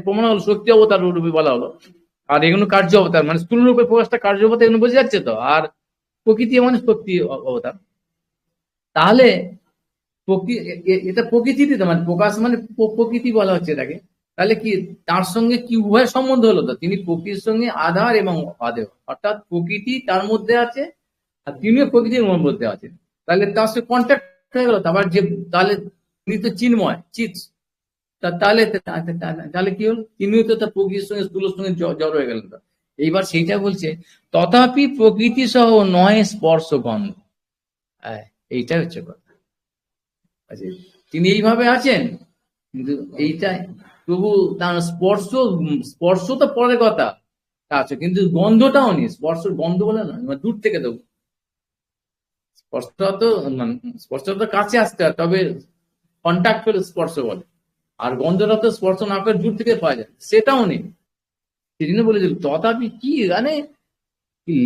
প্রমাণ হলো, শক্তি অবতার রূপে বলা হলো, আর এগুলো কার্য অবতার, মানে স্থূল রূপে প্রকাশটা কার্য অবতার, এগুলো বোঝা যাচ্ছে তো, আর প্রকৃতি মানে শক্তি অবতার, তাহলে এটা প্রকৃতিতে তো, মানে প্রকাশ মানে প্রকৃতি বলা হচ্ছে এটাকে, তাহলে কি তার সঙ্গে কি উভয় সম্বন্ধ হলো, তো তিনি প্রকৃতির সঙ্গে আধার এবং আদেয়, অর্থাৎ প্রকৃতি তার মধ্যে আছে আর তিনিও প্রকৃতির মধ্যে আছেন, তাহলে তার সঙ্গে কন্ট্যাক্ট হয়ে গেল, তারপর যে তাহলে তিনি তো চিন্ময় চিৎ, তাহলে তাহলে কি হল, তিনিও তো তার প্রকৃতির সঙ্গে স্থূলের সঙ্গে জড় হয়ে গেলেন। এইবার সেইটা বলছে, তথাপি প্রকৃতি সহ নয় স্পর্শ গন্ধ, এইটা হচ্ছে কথা, আচ্ছা তিনি এইভাবে আছেন, কিন্তু এইটা প্রভু তার স্পর্শ, স্পর্শ তো পরের কথা আছে, কিন্তু গন্ধটাও নেই, স্পর্শ গন্ধ বলে না, দূর থেকে দেবো, স্পর্শটা তো স্পর্শটা তো কাছে আসতে হয়, তবে কন্ট্যাক্ট হলে স্পর্শ বলে, আর গন্ধটা তো স্পর্শ না করে দূর থেকে পাওয়া যায়, সেটাও নেই, সেদিনও বলেছিল তথাপি কি মানে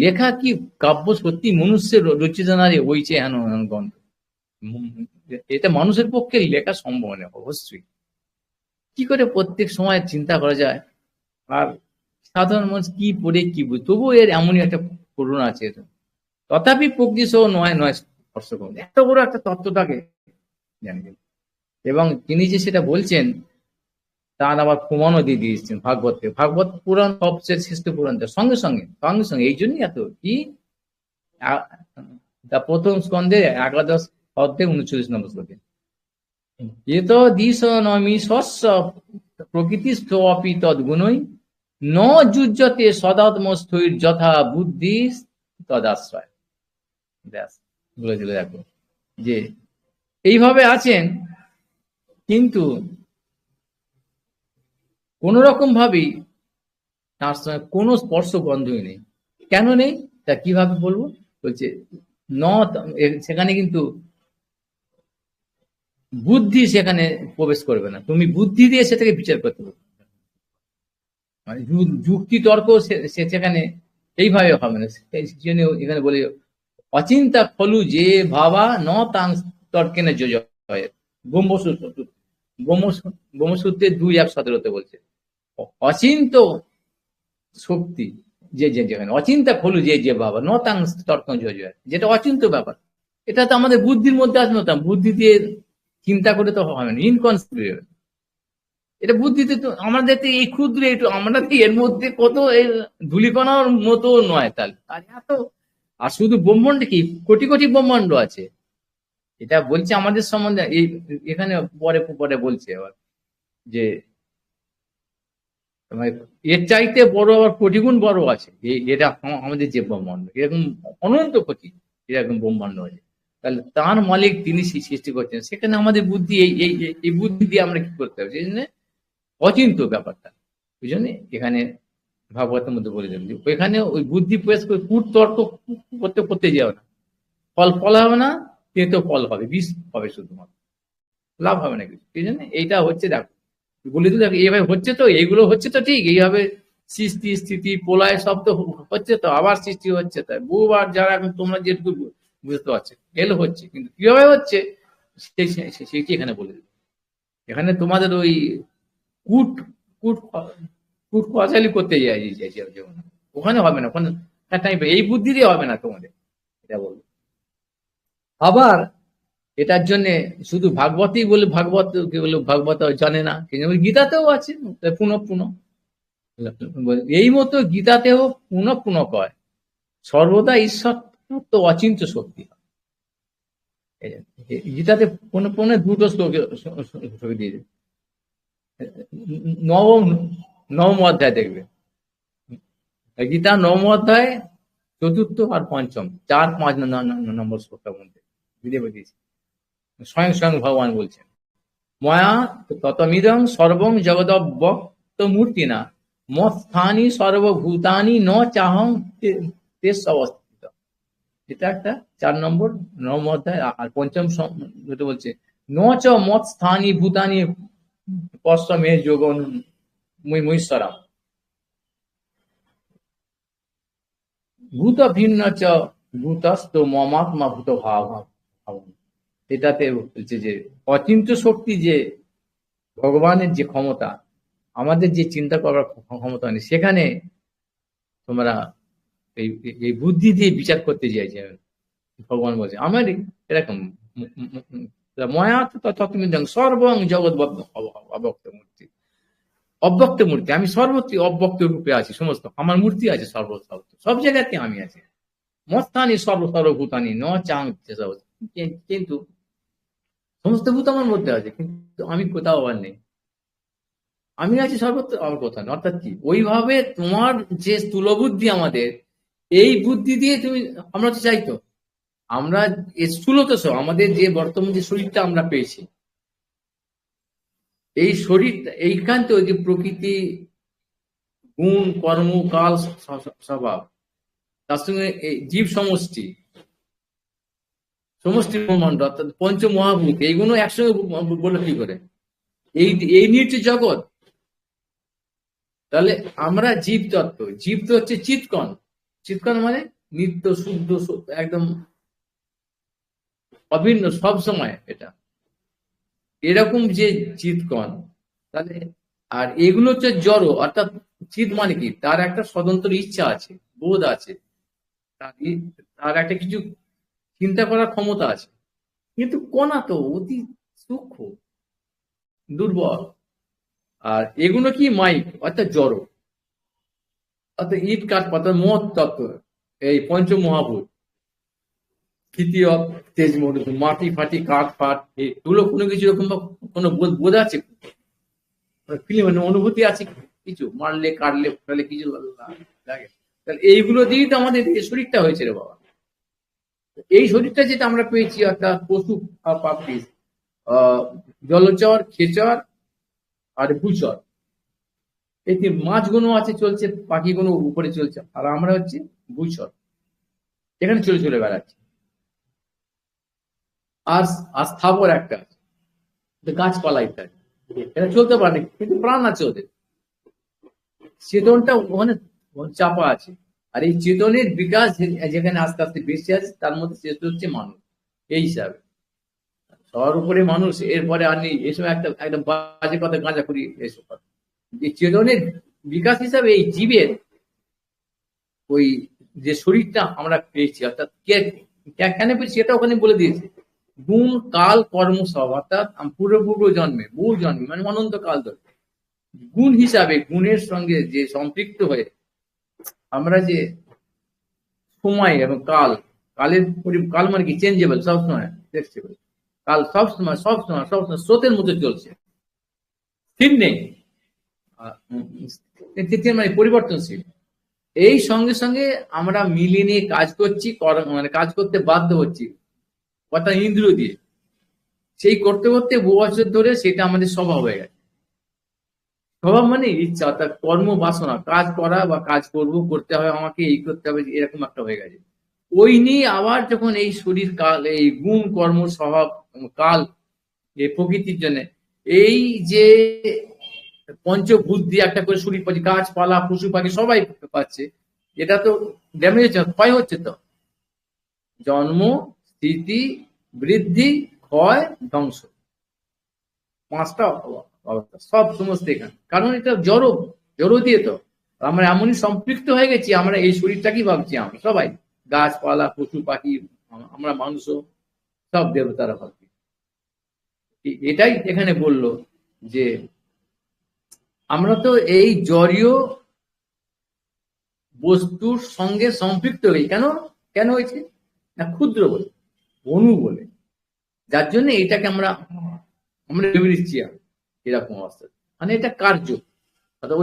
লেখা কি কাব্য, সত্যি মনুষ্যের রচিত নারী হইছে হেন গন্ধ, এটা মানুষের পক্ষে লেখা সম্ভব নয় অবশ্যই, কি করে প্রত্যেক সময় চিন্তা করা যায়, আর সাধারণ মানুষ কি পড়ে কি বুঝে, তবুও এর এমনই একটা করুণা আছে, তথাপি প্রকৃতি সহ নয় নয় স্পর্শ করুন, এত বড় একটা তত্ত্বটাকে জানেন, এবং তিনি যে সেটা বলছেন তার আবার প্রমাণও দিয়ে দিয়েছেন ভাগবতকে, ভাগবত পুরাণ সবচেয়ে শ্রেষ্ঠ পুরাণ, সঙ্গে সঙ্গে সঙ্গে সঙ্গে এই জন্যই এত কি প্রথম স্কন্ধে 11 অধ্যায় 39 নম্বর শ্লোকে, এত দিশ নমি শস্য প্রকৃতি স্থপি তদ্গুণই ন যুজ্যতে সদাত্মস্থৈর যথা বুদ্ধি তদাশ্রয়। ব্যাস, বলে দিল। দেখো যে এইভাবে আছেন, কিন্তু কোন রকম ভাবেই তার সঙ্গে কোনো স্পর্শ গন্ধই নেই। কেন নেই তা কিভাবে বলবো? বলছে ন, সেখানে কিন্তু বুদ্ধি সেখানে প্রবেশ করবে না। তুমি বুদ্ধি দিয়ে সেটাকে বিচার করতে পারবে, মানে যুক্তি তর্ক সেখানে এইভাবে হবে না। সেই জন্য এখানে বলি অচিন্তা ফলু যে ভাবা ন তাং তর্কে যোজ হয়। ব্রহ্মসূত্রের 2:17 বলছে অচিন্ত শক্তি যে যেখানে অচিন্তা ফলু যে ভাবা ন তাং তর্ক যোজ হয়, যেটা অচিন্ত ব্যাপার, এটা তো আমাদের বুদ্ধির মধ্যে আসবে না। বুদ্ধি দিয়ে চিন্তা করে তো হবে না, ইনকনসিডারেট। এটা বুদ্ধিতে তো আমাদের তো এই ক্ষুদ্র একটু, আমরা তো এর মধ্যে কত ধুলিকণার মতো নয়, তাহলে আর এত। আর শুধু ব্রহ্মাণ্ড কি, কোটি কোটি ব্রহ্মাণ্ড আছে। এটা বলছে আমাদের সম্বন্ধে এই, এখানে পরে পরে বলছে আবার যে এর চাইতে বড় আবার কোটি গুণ বড় আছে। এটা আমাদের যে ব্রহ্মাণ্ড, এরকম অনন্ত কোটি এরকম ব্রহ্মাণ্ড আছে। তাহলে তার মালিক তিনি সৃষ্টি করছেন, সেখানে আমাদের বুদ্ধি এই বুদ্ধি দিয়ে আমরা কি করতে হবে, সেই জন্য অচিন্ত ব্যাপারটা। ওই জন্য এখানে ভাগবতের মধ্যে বলে দেন ওইখানে ওই বুদ্ধি প্রয়াস করে কূট তর্ক করতে করতে যাও না। ফল হবে না, কিন্তু ফল হবে, বিষ হবে, শুধুমাত্র লাভ হবে না কিছু। সেই জন্য এইটা হচ্ছে, দেখো বলে দিল এইভাবে হচ্ছে, তো এইগুলো হচ্ছে তো ঠিক, এইভাবে সৃষ্টি স্থিতি প্রলয় সব তো হচ্ছে, তো আবার সৃষ্টি হচ্ছে। তাই বহুবার যারা এখন তোমরা যেটুকু বুঝতে পারছো এগুলো হচ্ছে, কিন্তু কিভাবে হচ্ছে সেইটি এখানে বলে দিল। এখানে তোমাদের ওই কুট কুট কুট কচালি করতে যাই যেমন, ওখানে হবে না, ওখানে এই বুদ্ধি দিয়ে হবে না তোমাদের, এটা বলবো। আবার এটার জন্য শুধু ভাগবতই বলে, ভাগবত কি বলে, ভাগবত জানে না, কিন্তু গীতাতেও আছে পুনঃ পুনঃ। এই মতো গীতাতেও পুনঃ পুনঃ কয় সর্বদা ঈশ্বর তো অচিন্ত শক্তি। গীতাতে পুনঃ পুনঃ দুটো শ্লোক দিয়ে দেবে। নবম নবম অধ্যায় দেখবে, গীতা নবম অধ্যায় 4th আর 5ম 4-5 নম্বর শ্লোকের মধ্যে ভিডিও দিয়েছি। স্বয়ং স্বয়ং ভগবান বলছেন ময়া ততমিদং সর্বং জগদব্যক্ত মূর্তি না মৎস্থানি সর্বভূতানি ন চাহং তেস অবস্থিত। এটা একটা 4 নম্বর নবম অধ্যায়। আর 5ম যেটা বলছে ন চ মৎস্থানি ভূতানি পশ্চমে যোগন মহিশ্বরাম ভূত ভিন্ন চ ভূতস্থ মমাত্মা ভূত ভাব। এটাতে বলছে যে অচিন্ত শক্তি, যে ভগবানের যে ক্ষমতা, আমাদের যে চিন্তা করার ক্ষমতা নেই, সেখানে তোমরা এই বুদ্ধি দিয়ে বিচার করতে চাইছে। ভগবান বলছে আমার এরকম ময়া তত্ত্বমিদং সর্বং জগৎ অব্যক্ত মূর্তি। অব্যক্ত মূর্তি, আমি সর্বত্র অব্যক্ত রূপে আছি, সমস্ত আমার মূর্তি আছে সর্বত্র, সব জায়গাতে আমি আছি। মস্তানি সর্বভূতানি ন চাং, কিন্তু সমস্ত ভূত আমার মধ্যে আছে, কিন্তু আমি কোথাও আবার নেই। আমি আছি সর্বত্র, আমার কোথাও নেই। অর্থাৎ কি, ওইভাবে তোমার যে স্থূল বুদ্ধি আমাদের, এই বুদ্ধি দিয়ে তুমি, আমরা তো চাইতো আমরা স্থূলত আমাদের যে বর্তমান যে শরীরটা আমরা পেয়েছি, এই শরীরটা এইখান থেকে যে প্রকৃতি গুণ কর্ম কাল স্বভাব, তার সঙ্গে এই জীব সমষ্টি সমষ্টি ব্রহ্মাণ্ড অর্থাৎ পঞ্চমহাভূত, এইগুলো একসঙ্গে বলে কি করে, এই নিয়ে হচ্ছে জগৎ। তাহলে আমরা জীব তত্ত্ব, জীব তো হচ্ছে চিৎকণ। চিৎকণ মানে নিত্য শুদ্ধ, একদম অভিন্ন, সব সময় এটা এরকম যে চিৎকণ। তাহলে আর এগুলো হচ্ছে জড়, অর্থাৎ চিৎ মানে কি, তার একটা স্বতন্ত্র ইচ্ছা আছে, বোধ আছে, তার একটা কিছু চিন্তা করার ক্ষমতা আছে, কিন্তু কণা তো অতি সূক্ষ্ম, দুর্বল। আর এগুলো কি মাইক, অর্থাৎ জড়, অর্থাৎ ইট কাঠ পাতা মত তত্ত্ব, এই পঞ্চমহাভূত, তৃতীয় তেজ মরুত, মাটি ফাটি কাঠ ফাট, এগুলো কোনো কিছু এরকম কোনো বোধ আছে, ফিলিং মানে অনুভূতি আছে, কিছু মারলে কাটলে ফোটালে কিছু লাগে। তাহলে এইগুলো দিয়েই তো আমাদের এই শরীরটা হয়েছে রে বাবা। এই শরীরটা যেটা আমরা পেয়েছি অর্থাৎ পশু প্রাপ্তির জলচর, খেচর আর ভূচর, এই যে মাছগুলো আছে চলছে, পাখিগুলো উপরে চলছে, আর আমরা হচ্ছে ভূচর, এখানে চলে চলে বেড়াচ্ছি। আর আর স্থাবর একটা আছে, গাছপালা ইত্যাদি, এটা চলতে পারে কিন্তু প্রাণ আছে ওদের, চেতনটা ওখানে চাপা আছে। আর এই চেতনের বিকাশ যেখানে আস্তে আস্তে বেশি আছে, তার মধ্যে চেতন হচ্ছে মানুষ। এই হিসাবে সবার উপরে মানুষ, এরপরে আর নেই এসব একটা একটা বাজে কথা, গাঁজা করি এসব কথা। যে চেতনের বিকাশ হিসাবে এই জীবের ওই যে শরীরটা আমরা পেয়েছি, অর্থাৎ কেন পেয়েছি সেটা ওখানে বলে দিয়েছে। গুণ কাল কর্ম সব, অর্থাৎ পূর্ব জন্মে, বহু জন্মে, মানে অনন্ত কাল ধরে গুণ হিসাবে, গুণের সঙ্গে যে সম্পৃক্ত হয়ে আমরা যে সময় এবং কাল, কালের কাল মানে কি চেঞ্জেবল, সবসময় ফ্লেক্সিবল, কাল সবসময় সবসময় সবসময় স্রোতের মধ্যে চলছে, স্থির নেই, মানে পরিবর্তনশীল। এই সঙ্গে সঙ্গে আমরা মিলিয়ে নিয়ে কাজ করছি, মানে কাজ করতে বাধ্য হচ্ছি, অর্থাৎ ইন্দ্রিয় দিয়ে। সেই করতে করতে বহু বছর ধরে সেটা আমাদের স্বভাব হয়ে গেছে। স্বভাব মানে ইচ্ছা, অর্থাৎ কর্ম বাসনা, কাজ করা বা কাজ করব, করতে হবে আমাকে, এই করতে হবে, এরকম একটা হয়ে গেছে। ওই নিয়ে আবার যখন এই শরীর কাল, এই গুণ কর্ম স্বভাব কাল, এই প্রকৃতির জন্য এই যে পঞ্চভূত দিয়ে একটা করে শরীর পাচ্ছে, গাছপালা পশু পাখি সবাই পাচ্ছে, এটা তো ড্যামেজ হচ্ছে, ক্ষয় হচ্ছে। তো জন্ম, স্থিতি, বৃদ্ধি, ক্ষয়, ধ্বংস, পাঁচটা অবস্থা সব সমস্ত এখানে। কারণ এটা জড় দিয়ে তো আমরা এমনই সম্পৃক্ত হয়ে গেছি, আমরা এই শরীরটাকেই ভাবছি, আমরা সবাই গাছপালা পশু পাখি, আমরা মানুষও সব দেবতারা ভাবছি। এটাই এখানে বলল যে আমরা তো এই জড়ীয় বস্তুর সঙ্গে সম্পৃক্ত হই। কেন কেন হয়েছে না, ক্ষুদ্র বলে, অণু বলে, যার জন্য এটাকে আমরা আমরা ভেবে নিচ্ছি এরকম অবস্থা। মানে এটা কার্য, অর্থাৎ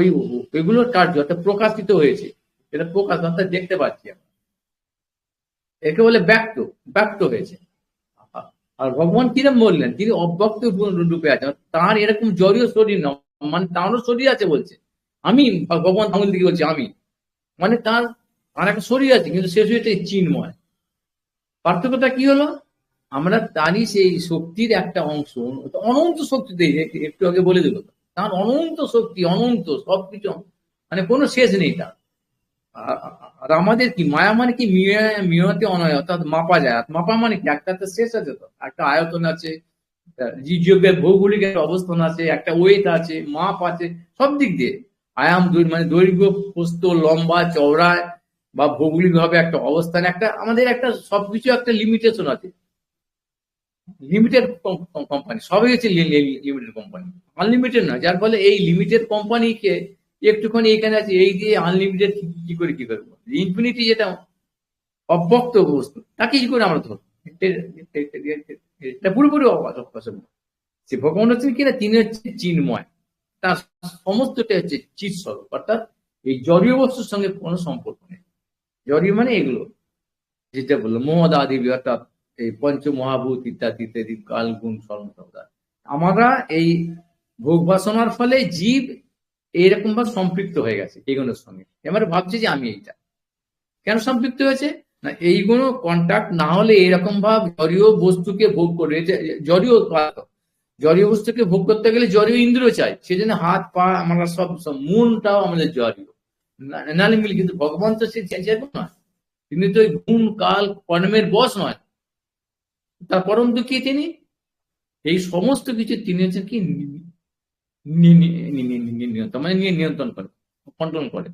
ওইগুলোর কার্য অর্থাৎ প্রকাশিত হয়েছে, এটা প্রকাশ অর্থাৎ দেখতে পাচ্ছি আমরা, একে বলে ব্যক্ত, ব্যক্ত হয়েছে। আর ভগবান কিরম বললেন, তিনি অব্যক্ত রূপে আছেন, তার এরকম জড়ীয় শরীর না, মানে তারও শরীর আছে বলছে। আমি ভগবান আঙুল দিকে বলছি আমি, মানে তার আর একটা শরীর আছে, কিন্তু সে শরীরটা চিন্ময়। পার্থক্যটা কি হলো, আমরা তারই সেই শক্তির একটা অংশ, অনন্ত শক্তি দেই, একটু আগে বলে দিল, তার অনন্ত শক্তি, অনন্ত সবকিছু, মানে কোনো শেষ নেই তার। আর আমাদের কি মায়া, মানে কি মিয়তে অনয়, অর্থাৎ মাপা যায়। আর মাপা মানে কি, একটা শেষ আছে, তো একটা আয়তন আছে, জীবের ভৌগোলিক একটা অবস্থান আছে, একটা ওয়েট আছে, মাপ আছে, সব দিক দিয়ে আয়াম, মানে দৈর্ঘ্য প্রস্থ লম্বা চওড়া বা ভৌগোলিক ভাবে একটা অবস্থান, একটা আমাদের একটা সবকিছু একটা লিমিটেশন আছে। লিমিটেড কোম্পানি সবই হচ্ছে লিমিটেড কোম্পানি, আনলিমিটেড নয়। যার ফলে এই লিমিটেড কোম্পানিকে একটুখানি এখানে আছে, এই দিয়ে আনলিমিটেড কি করে কি করবো, ইনফিনিটি যেটা অব্যক্ত বস্তু, তাকে কি করে আমরা ধরবো, এটা পুরোপুরি অপসম্ভব। সে ভগবান হচ্ছেন কিনা, তিনি হচ্ছে চিন্ময়, তার সমস্তটা হচ্ছে চিৎ স্বরূপ, অর্থাৎ এই জড়ীয় বস্তুর সঙ্গে কোনো সম্পর্ক নেই। জড়ীয় মানে এগুলো যেটা বললো মহৎ আদি, অর্থাৎ এই পঞ্চ মহাভূত ইত্যাদি ইত্যাদি, কাল গুণ সর্বদা। আমরা এই ভোগ বাসনার ফলে জীব এইরকম ভাবে সম্পৃক্ত হয়ে গেছে এইগুলোর সঙ্গে, এবার ভাবছে যে আমি এইটা। কেন সম্পৃক্ত হয়েছে না, এইগুলো কন্ট্যাক্ট না হলে এইরকম ভাব জড়ীয় বস্তুকে ভোগ করবে, জড়ীয় বস্তুকে ভোগ করতে গেলে জড়ীয় ইন্দ্রিয় চাই, সেজন্য হাত পা আমরা সব মনটাও আমাদের জড়ীয়, নালে মিলে। কিন্তু ভগবান তো সে না, তিনি তো গুণ কাল কর্মের বশ নয়, তার পরম দুঃখী তিনি। এই সমস্ত কিছু তিনি হচ্ছেন কি নিয়ন্ত্রণ, মানে নিয়ন্ত্রণ করে, কন্ট্রোল করে।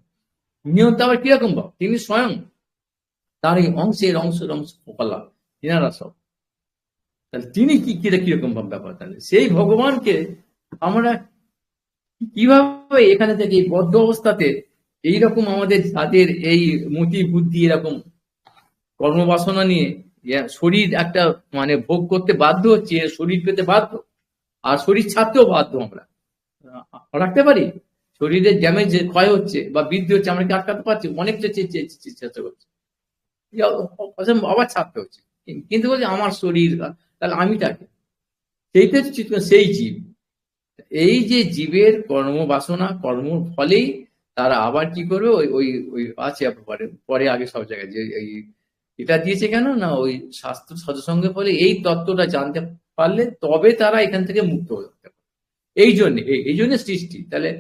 নিয়ন্ত্রণ আবার কিরকম ভাব, তিনি স্বয়ং তার এই অংশের অংশ ফলা, তিনারা সব। তাহলে তিনি কিরকম ভাব ব্যাপার, তাহলে সেই ভগবানকে আমরা কিভাবে এখানে থেকে এই বদ্ধ অবস্থাতে এইরকম আমাদের যাদের এই মতি বুদ্ধি এরকম কর্মবাসনা নিয়ে শরীর একটা মানে ভোগ করতে বাধ্য হচ্ছে, শরীর পেতে বাধ্য, আর শরীর ছাড়তেও বাধ্য আমরা রাখতে পারি। শরীরের ড্যামেজ ক্ষয় হচ্ছে বা বৃদ্ধি হচ্ছে, আমরা কি আটকাতে পারছি? অনেক চেষ্টা করছি, আবার ছাড়তে হচ্ছে। কিন্তু বলছে আমার শরীর, তাহলে আমিটাকে, সেইটা হচ্ছে সেই জীব। এই যে জীবের কর্ম বাসনা, কর্ম ফলেই তারা আবার কি করবে, ওই ওই ওই আছে পরে পরে আগে সব জায়গায় যে এই এটা দিয়েছে কেন না, ওই শাস্ত্র সৎসঙ্গের ফলে এই তত্ত্বটা জানতে পারলে তবে তারা এখান থেকে মুক্ত হতে পারে। এই জন্য সৃষ্টি। তাহলে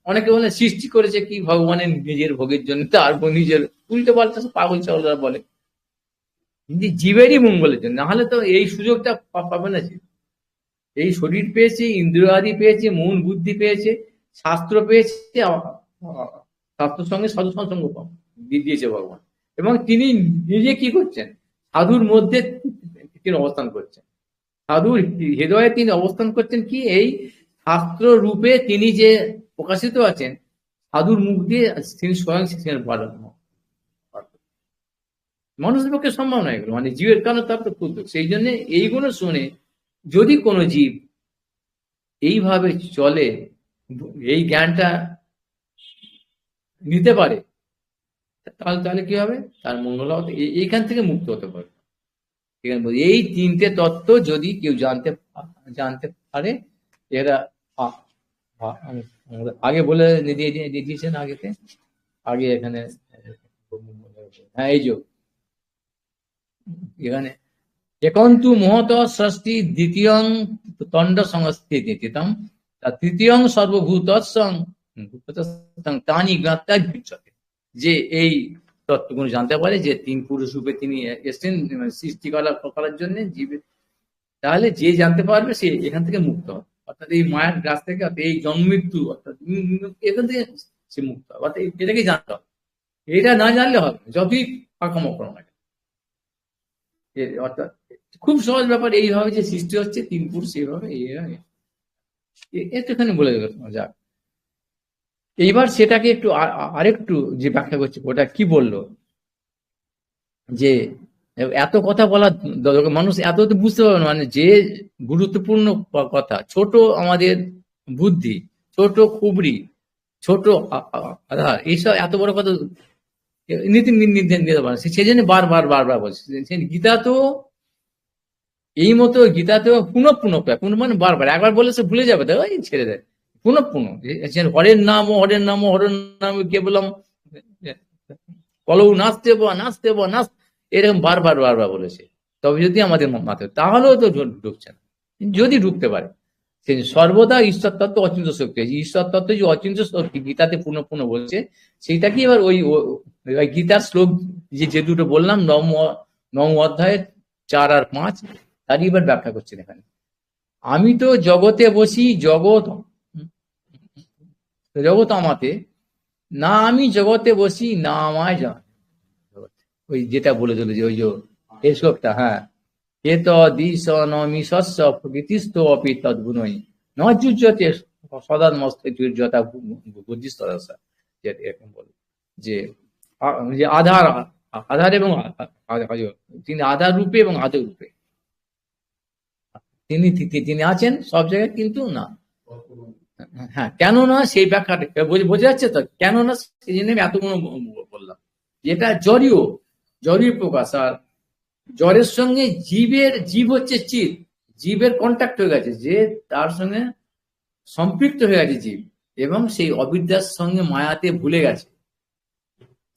অনেকে বলে সৃষ্টি করেছে কি ভগবানের নিজের ভোগের জন্য, তার নিজের উল্টো পাল্টা পাগল চাগলরা বলে, কিন্তু জীবেরই মঙ্গলের জন্য, না হলে তো এই সুযোগটা পাবে না জীব। এই শরীর পেয়েছে, ইন্দ্রিয় আদি পেয়েছে, মন বুদ্ধি পেয়েছে, শাস্ত্র পেয়েছে, শাস্ত্রের সঙ্গে সাধু সৎসঙ্গ দিয়েছে ভগবান। এবং তিনি নিজে কি করছেন, সাধুর মধ্যে তিনি অবস্থান করছেন, সাধুর হৃদয়ে তিনি অবস্থান করছেন। কি এই শাস্ত্র রূপে তিনি যে প্রকাশিত আছেন, সাধুর মুখ দিয়ে তিনি স্বয়ং সেখানে মানুষের পক্ষে সম্ভব নয় এগুলো, মানে জীবের কারণে তার তো ক্ষুদ্র। সেই জন্য এইগুলো শুনে যদি কোনো জীব এইভাবে চলে, এই জ্ঞানটা নিতে পারে, তাহলে তাহলে কি হবে, তার মঙ্গল হবে, এইখান থেকে মুক্ত হতে পারে। এই তিনটে তত্ত্ব যদি কেউ জানতে পারে, এরা আগে বলে দিয়েছেন আগেতে, আগে এখানে, হ্যাঁ এই যে এখানে একন্তু মহত ষষ্ঠী দ্বিতীয়ং তণ্ড সংস্থিতম তৃতীয়ং সর্বভূতসং তানি জ্ঞাতা বিচ্যতে। যে এই তত্ত্বগুলো জানতে পারে যে তিন পুরুষ রূপে তিনি এসেছেন সৃষ্টি করার জন্য জীবে, তাহলে যে জানতে পারবে সে এখান থেকে মুক্ত হবে, অর্থাৎ এই মায়ের গ্রাস থেকে, এই জন্ম মৃত্যু, অর্থাৎ এখান থেকে সে মুক্ত হবে। অর্থাৎ এটাকে জানতে হবে, এটা না জানলে হবে যতই পাকামো করো না। অর্থাৎ খুব সহজ ব্যাপার, এইভাবে যে সৃষ্টি হচ্ছে তিন পুরুষ, এইভাবে একটুখানি বলে যাক। এইবার সেটাকে একটু আরেকটু যে ব্যাখ্যা করছে, ওটা কি বললো, যে এত কথা বলা মানুষ এত তো বুঝতে পারবে না, মানে যে গুরুত্বপূর্ণ কথা, ছোট আমাদের বুদ্ধি, ছোট খুবরি, ছোট আধার, এইসব এত বড় কথা নীতি নিতে পারে, সেই জন্য বারবার বারবার বলছে। গীতা তো এই মতো, গীতাতেও পুনঃ পুনঃ মানে বারবার, একবার বলে সে ভুলে যাবে, ওই ছেড়ে দেয়, পুনঃ পুনঃ হরের নাম হরের নাম হরের নাম কেবলম কলৌ নাচতে নাচ, এরকম বারবার বারবার বলেছে। তবে যদি আমাদের মাথায়, তাহলেও তো ঢুকছে না। যদি ঢুকতে পারে, সর্বদা ঈশ্বর তত্ত্ব অচিন্ত শক্তি আছে, ঈশ্বর তত্ত্ব যে অচিন্ত শক্তি গীতাতে পুনঃ পুনঃ বলছে, সেইটা কি এবার ওই গীতার শ্লোক যে দুটো বললাম, নবম অধ্যায়ের 4 আর 5, তারই এবার ব্যাখ্যা করছেন এখানে। আমি তো জগতে বসি, জগৎ আমাতে, না আমি জগতে বসি, না আমায় জান। ওই যেটা বলে চলেছে ওই যে এই শ্লোকটা, হ্যাঁ, এ তো দিশ নমি শস্য প্রকৃতিস্থ অপি তদ্গুণই ন যুজ্যতে সদানমস্তে যুর্যতা বুদ্ধিস্তদশা, এরকম বলে যে আধার, আধার এবং তিনি আধার রূপে এবং আদৌ রূপে তিনি আছেন সব জায়গায়, কিন্তু না, হ্যাঁ কেন না, সেই ব্যাখ্যাটা বোঝা যাচ্ছে তো, কেন না সেই জন্য আমি এতগুলো বললাম। যেটা জড়ীয় প্রকাশ, আর জ্বরের সঙ্গে জীব হচ্ছে চিত, জীবের কন্ট্যাক্ট হয়ে গেছে, যে তার সঙ্গে সম্পৃক্ত হয়ে গেছে জীব, এবং সেই অবিদ্যার সঙ্গে মায়াতে ভুলে গেছে,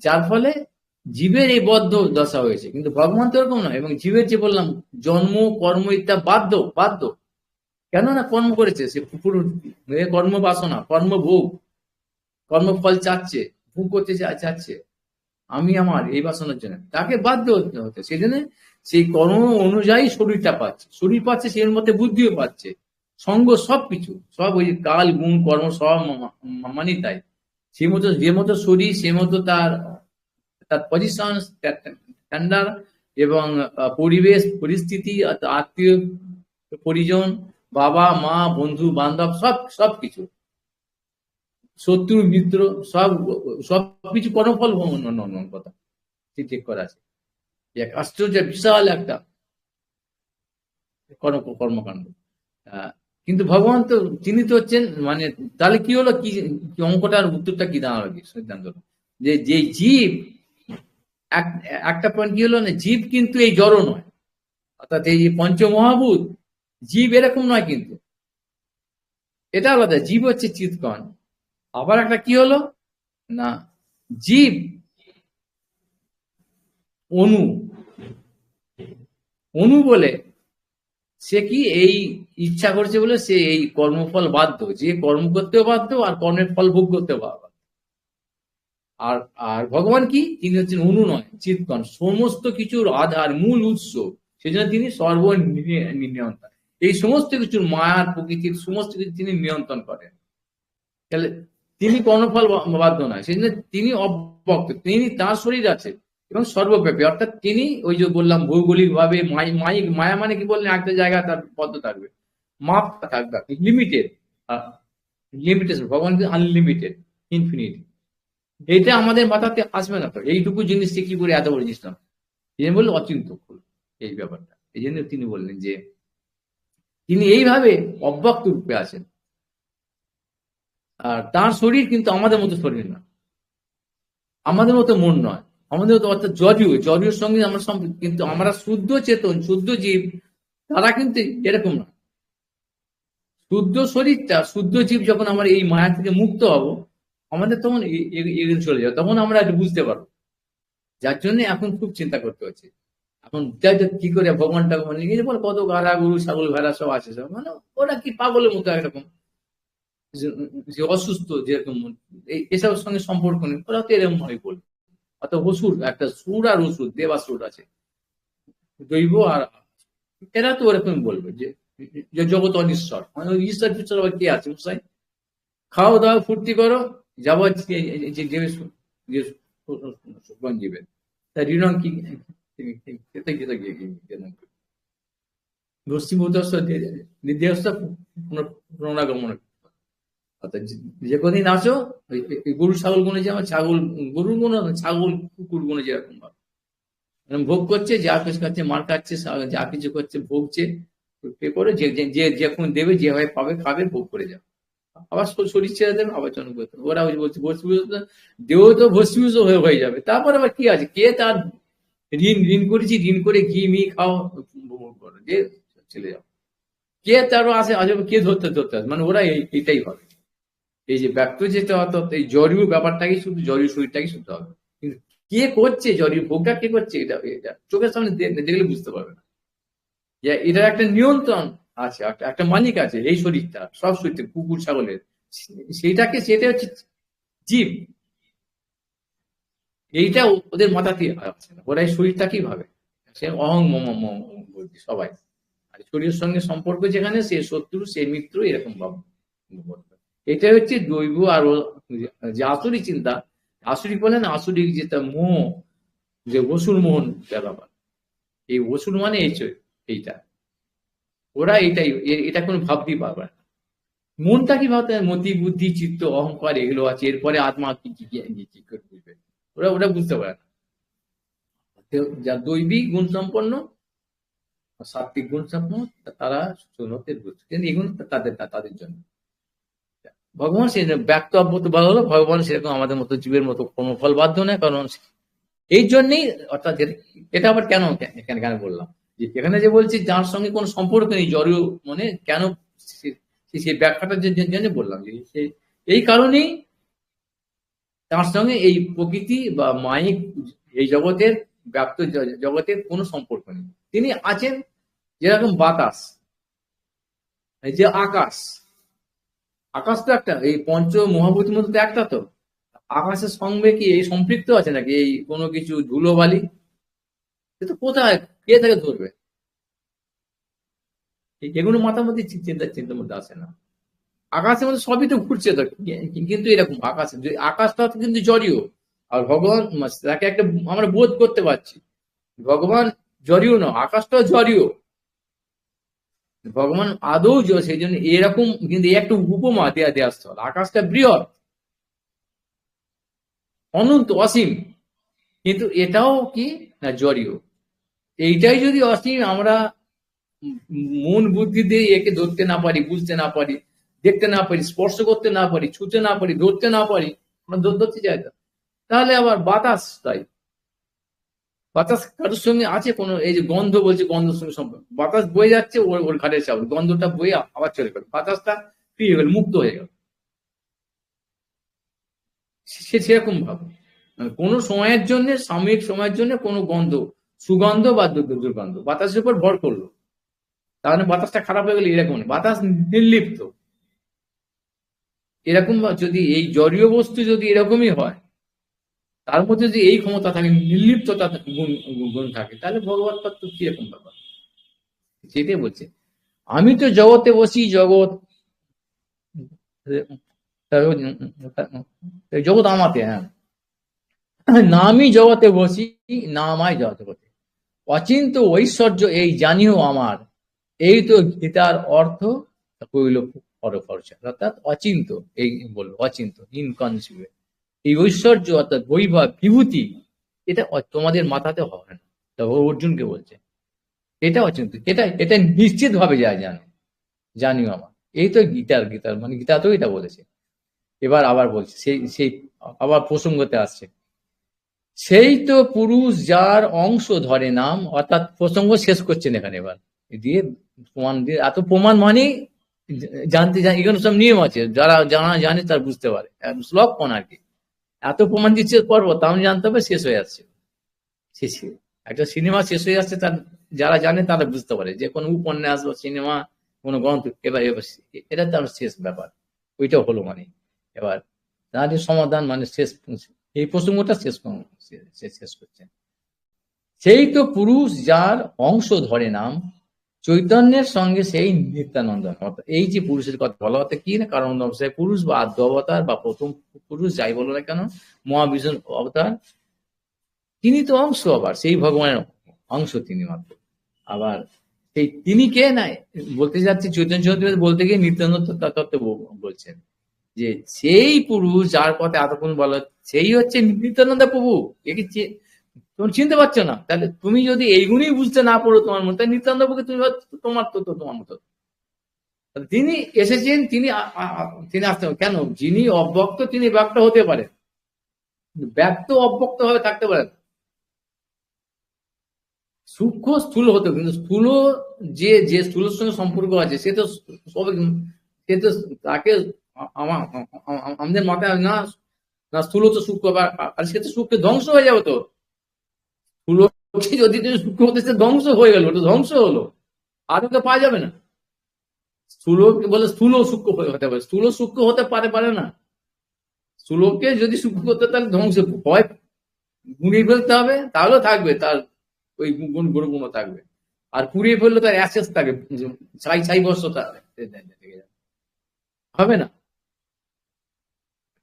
যার ফলে জীবের এই বদ্ধ দশা হয়েছে। কিন্তু ভগবান তো এরকম নয়, এবং জীবের যে বললাম জন্ম কর্ম ইত্যাদি বাধ্য, কেননা কর্ম করেছে, সে কর্ম বাসনা, কর্মভোগ, কর্মফল চাচ্ছে, ভোগ করতে চাচ্ছে, আমি আমার এই বাসনার জন্য তাকে বাধ্য হতে, সেই জন্য সেই কর্ম অনুযায়ী শরীরটা পাচ্ছে, শরীর পাচ্ছে, সেই মধ্যে বুদ্ধিও পাচ্ছে, সঙ্গ, সবকিছু, সব ওই কাল গুণ কর্ম সব মানি তাই। সেই মতো যে মতো শরীর, সে মতো তার পজিশন, স্ট্যান্ডার্ড, এবং পরিবেশ পরিস্থিতি, আত্মীয় পরিজন, বাবা মা বন্ধু বান্ধব, সবকিছু, শত্রু মিত্র, সবকিছু কর্মফল কথা ঠিক করা আছে। এক আশ্চর্য বিশাল একটা কর্মকাণ্ড। কিন্তু ভগবান তো, তিনি তো হচ্ছেন মানে, তাহলে কি হলো, কি কি অঙ্কটার উত্তরটা কি দাঁড়ালো, কি সিদ্ধান্ত হলো? যে যে জীব, একটা পয়েন্ট কি হলো না, জীব কিন্তু এই জড় নয়, অর্থাৎ এই যে পঞ্চমহাভূত, জীব এরকম নয় কিন্তু, এটা আলাদা। জীব হচ্ছে চিৎকণ। আবার একটা কি হলো না, জীব অণু, অণু বলে সে কি এই ইচ্ছা করছে বলে সে এই কর্মফল বাধ্য, যে কর্ম করতেও বাধ্য আর কর্মের ফল ভোগ করতেও বাধ্য। আর আর ভগবান কি, তিনি হচ্ছেন অণু নয়, চিৎকণ, সমস্ত কিছুর আধার, মূল উৎস। সেজন্য তিনি নিয়ন্ত্রণ, এই সমস্ত কিছুর মায়ার প্রকৃতির সমস্ত কিছু তিনি নিয়ন্ত্রণ করেন। তাহলে তিনি কর্মফল বাধ্য নয়, সেজন্য তিনি অব্যক্ত, তিনি, তার শরীর আছে এবং সর্বব্যাপী, অর্থাৎ তিনি ওই যে বললাম ভৌগোলিক ভাবে মায়া মানে কি বললেন, একটা জায়গা তার বদ্ধ থাকবে, মাপ থাকবে, লিমিটেড। লিমিটেশন, ভগবান কিন্তু আনলিমিটেড, ইনফিনিট। এটা আমাদের মাথাতে আসবে না তো, এইটুকু জিনিসটা কি করে এত বড় জিনিসটা, এই জন্য বললো অচিন্ত এই ব্যাপারটা। এই জন্য তিনি বললেন যে তিনি এইভাবে অব্যক্ত রূপে আছেন। আর তার শরীর কিন্তু আমাদের মতো শরীর না, আমাদের মতো মন নয়, আমাদের মতো, অর্থাৎ জড়ীয়, জড়ীয় সঙ্গে আমরা সম্পৃক্ত, কিন্তু আমরা শুদ্ধ চেতন, শুদ্ধ জীব, তারা কিন্তু এরকম না। শুদ্ধ শরীরটা, শুদ্ধ জীব যখন আমরা এই মায়া থেকে মুক্ত হব, আমাদের তখন এগিয়ে চলে যাবে, তখন আমরা একটু বুঝতে পারবো। যার জন্য এখন খুব চিন্তা করতে হচ্ছে। এখন কি করে ভগবানটা মানে এই যে বলে কত গাড়া গরু ছাগল ভেড়া সব আছে, সব মানে ওরা কি পাগলের মতো একরকম, যে অসুস্থ যেরকম, এসবের সঙ্গে সম্পর্ক নেই, ওরা তো এরকম ভাবে বলবে। অর্থাৎ অসুর, একটা সুর আর অসুর, দেবাসুর আছে, দৈব আর, এরা তো ওরকম বলবে যে জগৎ অনিশ্বর, মানে ওই ঈশ্বর ফিশ্বর আবার কে আছে মশাই, খাও দাও ফুর্তি করো, যাবো গঞ্জিবেন তা ঋণং কি ভস্মীভূত নির্দেশ প্রণাগমন। অর্থাৎ যে কদিন আসো, গরু ছাগল গুনে, যেমন ছাগল, গরুর গুণ, ছাগল কুকুর গুনে যেরকম ভাবে ভোগ করছে, যা কিছু খাচ্ছে, মার খাচ্ছে, যা কিছু করছে ভোগছে, পে করে যে যখন দেবে, যেভাবে পাবে খাবে, ভোগ করে যাবে, আবার শরীর ছেড়ে দেবে, আবার জন্ম করতে, ওরা ওই বলছে ভস্মীভূত, দেহ তো ভস্মীভূত হয়ে যাবে, তারপর আবার কি আছে, কে তার ঋণ করেছি, ঋণ করে ঘি মি খাও, ভোগ করো, যে চলে যাও, কে তারও আসে আসবে, কে ধরতে আসে, মানে ওরা এইটাই হবে। এই যে ব্যক্ত যেতে, অর্থাৎ এই জড়ীয় ব্যাপারটাকে, শুধু জড়ীয় শরীরটাকে শুনতে হবে, কিন্তু কে করছে জড়ীয় ভোগটা, কে করছে, এটা এটা চোখের সামনে দেখলে বুঝতে পারবে না, যে এটার একটা নিয়ন্ত্রণ আছে, একটা মালিক আছে, এই শরীরটা, সব শরীরটা, কুকুর ছাগলের, সেটা হচ্ছে জীব। এইটা ওদের মাথাতে আসছে না, ওরা এই শরীরটা কি ভাবে, সে অহং মম মম বলছে সবাই, আর শরীরের সঙ্গে সম্পর্ক যেখানে, সে শত্রু, সে মিত্র, এরকম ভাব। এটা হচ্ছে দৈব আর যে আসুরি চিন্তা, আসুরি বলে না, আসুরি যেটা মোহ, যে অসুর মোহন ব্যাপার, এই অসুর মানে এইটা, ওরা এইটাই, এটা কোনো ভাবতেই পারবে না। মনটা কি ভাবতে, মতি বুদ্ধি চিত্ত অহংকার এগুলো আছে, এরপরে আত্মা কি কি কি করে বুঝবে, ওরা ওরা বুঝতে পারে না। যা দৈবিক গুণ সম্পন্ন, সাত্বিক গুণ সম্পন্ন, তারা সুনতের বুঝছে, কিন্তু এগুলো তাদের জন্য। ভগবান সে ব্যক্ত অব্যক্ত বলা হলো, ভগবান সেরকম আমাদের মতো জীবের মতো কর্মফল বাধ্য নয়, কারণ এই জন্যই, অর্থাৎ এটা আবার কেন, এখানে কেন বললাম, যে এখানে যে বলছি যার সঙ্গে কোনো সম্পর্ক নেই, জড়ীয় মানে কেন, সেই ব্যাখ্যাটার জন্য বললাম, যে এই কারণেই তার সঙ্গে এই প্রকৃতি বা মাইক, এই জগতের ব্যাপ্ত জগতের কোনো সম্পর্ক নেই। তিনি আছেন যেরকম বাতাস, এই যে আকাশ, আকাশ তো একটা, এই পঞ্চ মহাভূতির মধ্যে তো একটা তো, আকাশের সঙ্গে কি এই সম্পৃক্ত আছে নাকি এই কোনো কিছু ধুলোবালি, সে তো কোথায়, কে তাকে ধরবে, এগুলো মাথার মধ্যে চিন্তার মধ্যে আসে না। আকাশের মধ্যে সবই তো ঘুরছে তো, কিন্তু এরকম আকাশটা কিন্তু জড়ীয়, আর ভগবান তাকে একটা আমরা বোধ করতে পারছি, ভগবান জড়ীয় না, আকাশটাও জড়ীয়, ভগবান আদৌ সেই জন্য এরকম, কিন্তু একটা উপমা দেয়া স্থল, আকাশটা বৃহৎ, অনন্ত, অসীম, কিন্তু এটাও কি না জড়ীয়। এইটাই যদি অসীম আমরা মন বুদ্ধি দিয়ে একে ধরতে না পারি, বুঝতে না পারি, দেখতে না পারি, স্পর্শ করতে না পারি, ছুঁতে না পারি, ধরতে না পারি, আমরা ধরতে চাই না, তাহলে আবার বাতাস তাই। বাতাস কারোর সঙ্গে আছে কোনো, এই যে গন্ধ বলছে, গন্ধের সঙ্গে সম্পর্ক, বাতাস বয়ে যাচ্ছে ওর ওর ঘাটের চাউল, গন্ধটা বয়ে আবার চলে গেল, বাতাসটা ফ্রি হয়ে গেল, মুক্ত হয়ে গেল। সে সেরকম ভাবে মানে কোনো সময়ের জন্য, সাময়িক সময়ের জন্য কোনো গন্ধ, সুগন্ধ বা দুর্গন্ধ বাতাসের উপর ভর করলো, তাহলে বাতাসটা খারাপ হয়ে গেলে এরকম না। বাতাস নির্লিপ্ত। এরকম যদি এই জড়ীয় বস্তু যদি এরকমই হয়, তার মধ্যে যদি এই ক্ষমতা থাকে, নির্লিপ্ততা গুণ গুণ থাকে, তাহলে ভগবত তত্ত্ব কিরকম ব্যাপার? সেটাই বলছে, আমি তো জগতে বসি, জগৎ জগৎ আমাতে, হ্যাঁ, নামই জগতে বসি, নামাই জগতে বসি, অচিন্ত ঐশ্বর্য এই জানিও আমার, এই তো গীতার অর্থ কইল পরপরচা, অর্থাৎ অচিন্ত, এই বললো অচিন্ত, ইনকনসিকুয়েন্ট, এই ঐশ্বর্য অর্থাৎ বৈভব বিভূতি, এটা তোমাদের মাথাতে হবে না। তা ও অর্জুনকে বলছে এটা অচিন্ত, এটা এটা নিশ্চিত ভাবে যায়, জানো, জানিও আমার, এই তো গীতার মানে গীতাতেও এটা বলেছে। এবার আবার বলছে, সেই সেই আবার প্রসঙ্গতে আসছে, সেই তো পুরুষ যার অংশ ধরে নাম, অর্থাৎ প্রসঙ্গ শেষ করছেন এখানে এবার দিয়ে, প্রমাণ দিয়ে, এত প্রমাণ মানে জানতে জান, এখানে সব নিয়ম আছে, যারা জানা জানে তার বুঝতে পারে, শ্লোক কোন আর কি, এত প্রমাণ দিচ্ছে পর্ব, তাও জানতে হবে, শেষ হয়ে যাচ্ছে, শেষ, একটা সিনেমা শেষ হয়ে যাচ্ছে, তার যারা জানে তারা বুঝতে পারে, যে কোনো উপন্যাস বা সিনেমা, কোনো গ্রন্থ, এবার এবার এটা তার শেষ ব্যাপার, ওইটা হলো মানে, এবার তাদের সমাধান মানে শেষ, এই প্রসঙ্গটা শেষ শেষ করছে, সেই তো পুরুষ যার অংশ ধরে নাম, চৈতন্যের সঙ্গে সেই নিত্যানন্দন, অর্থাৎ এই যে পুরুষের কথা বলা হতে কি না, কারণ সে পুরুষ বা আদ্য অবতার বা প্রথম পুরুষ যাই বলো না কেন, মহাবিষ্ণু অবতার, তিনি তো অংশ, আবার সেই ভগবানের অংশ তিনি মাত্র, আবার সেই তিনি কে নাই বলতে যাচ্ছে, চৈতন্য চৈতন্য বলতে গিয়ে নিত্যানন্দ তত্ত্ব বলছেন, যে সেই পুরুষ যার কথা এতক্ষণ বলা, সেই হচ্ছে নিত্যানন্দ প্রভু। একে তুমি চিনতে পারছো না, তাহলে তুমি যদি এইগুলোই বুঝতে না পারো তোমার মতো, নিত্যানন্দ প্রভুকে তুমি তোমার তো তোমার মতো, তিনি এসেছেন, তিনি তিনি আসতে কেন, যিনি অব্যক্ত তিনি ব্যক্ত হতে পারে, ব্যক্ত অব্যক্ত ভাবে থাকতে পারে, সূক্ষ্ম স্থূল হতো, কিন্তু স্থূল যে যে স্থূলের সঙ্গে সম্পর্ক আছে, সে তো সব, সে তো তাকে আমাদের মাথায় না, না স্থূল তো সূক্ষ্ম, আর সে তো সূক্ষ্ম ধ্বংস হয়ে যাবে তো, স্থূলকে যদি তুমি সূক্ষ্ম হতে, সে ধ্বংস হয়ে গেল, ওটা ধ্বংস হলো, আর ওকে পাওয়া যাবে না। স্থূল বলে স্থূল সূক্ষ্ম হতে পারে, স্থূল সূক্ষ্ম হতে পারে পারে না, স্থূলকে যদি সূক্ষ্ম করতে, তাহলে ধ্বংস, হয় গুঁড়িয়ে ফেলতে হবে, তাহলেও থাকবে তার ওই গুণ থাকবে, আর পুড়িয়ে ফেললে তার অ্যাসেস থাকে, ছাই ছাই বর্ষ হবে না,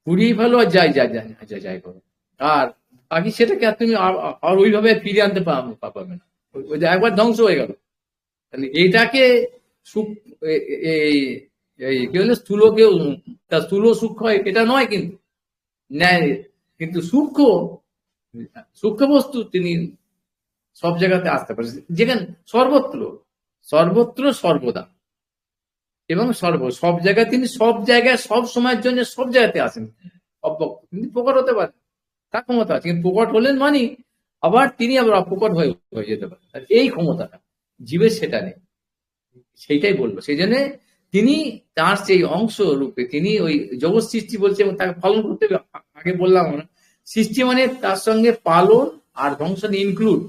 পুড়িয়ে ফেলো আর যাই যাই যাই যাই যাই করো, আর বাকি সেটাকে আর তুমি আর ওইভাবে ফিরে আনতে পারবে না, ওই যে একবার ধ্বংস হয়ে গেল। তাহলে এইটাকে এই কি হলো, স্থূলকে, তার স্থূল সূক্ষ্ম এটা নয়, কিন্তু ন্যায়, কিন্তু সূক্ষ্ম, সূক্ষ্ম বস্তু তিনি সব জায়গাতে আসতে পারে, যেখানে সর্বত্র, সর্বত্র সর্বদা, এবং সব জায়গায় তিনি, সব জায়গায় সব সময়ের জন্য সব জায়গাতে আসেন, অব্যক্ত, তিনি প্রকট হতে পারেন, তার ক্ষমতা আছে, কিন্তু প্রকট হলেন মানে আবার তিনি আবার অপ্রকট হয়ে যেতে পারেন, এই ক্ষমতাটা জীবের সেটা নেই, সেইটাই বলবো। সেই জন্য তিনি তার সেই অংশ রূপে তিনি ওই জগৎ সৃষ্টি বলছে, এবং তাকে পালন করতে হবে। আগে বললাম আমরা, সৃষ্টি মানে তার সঙ্গে পালন আর ধ্বংস ইনক্লুড,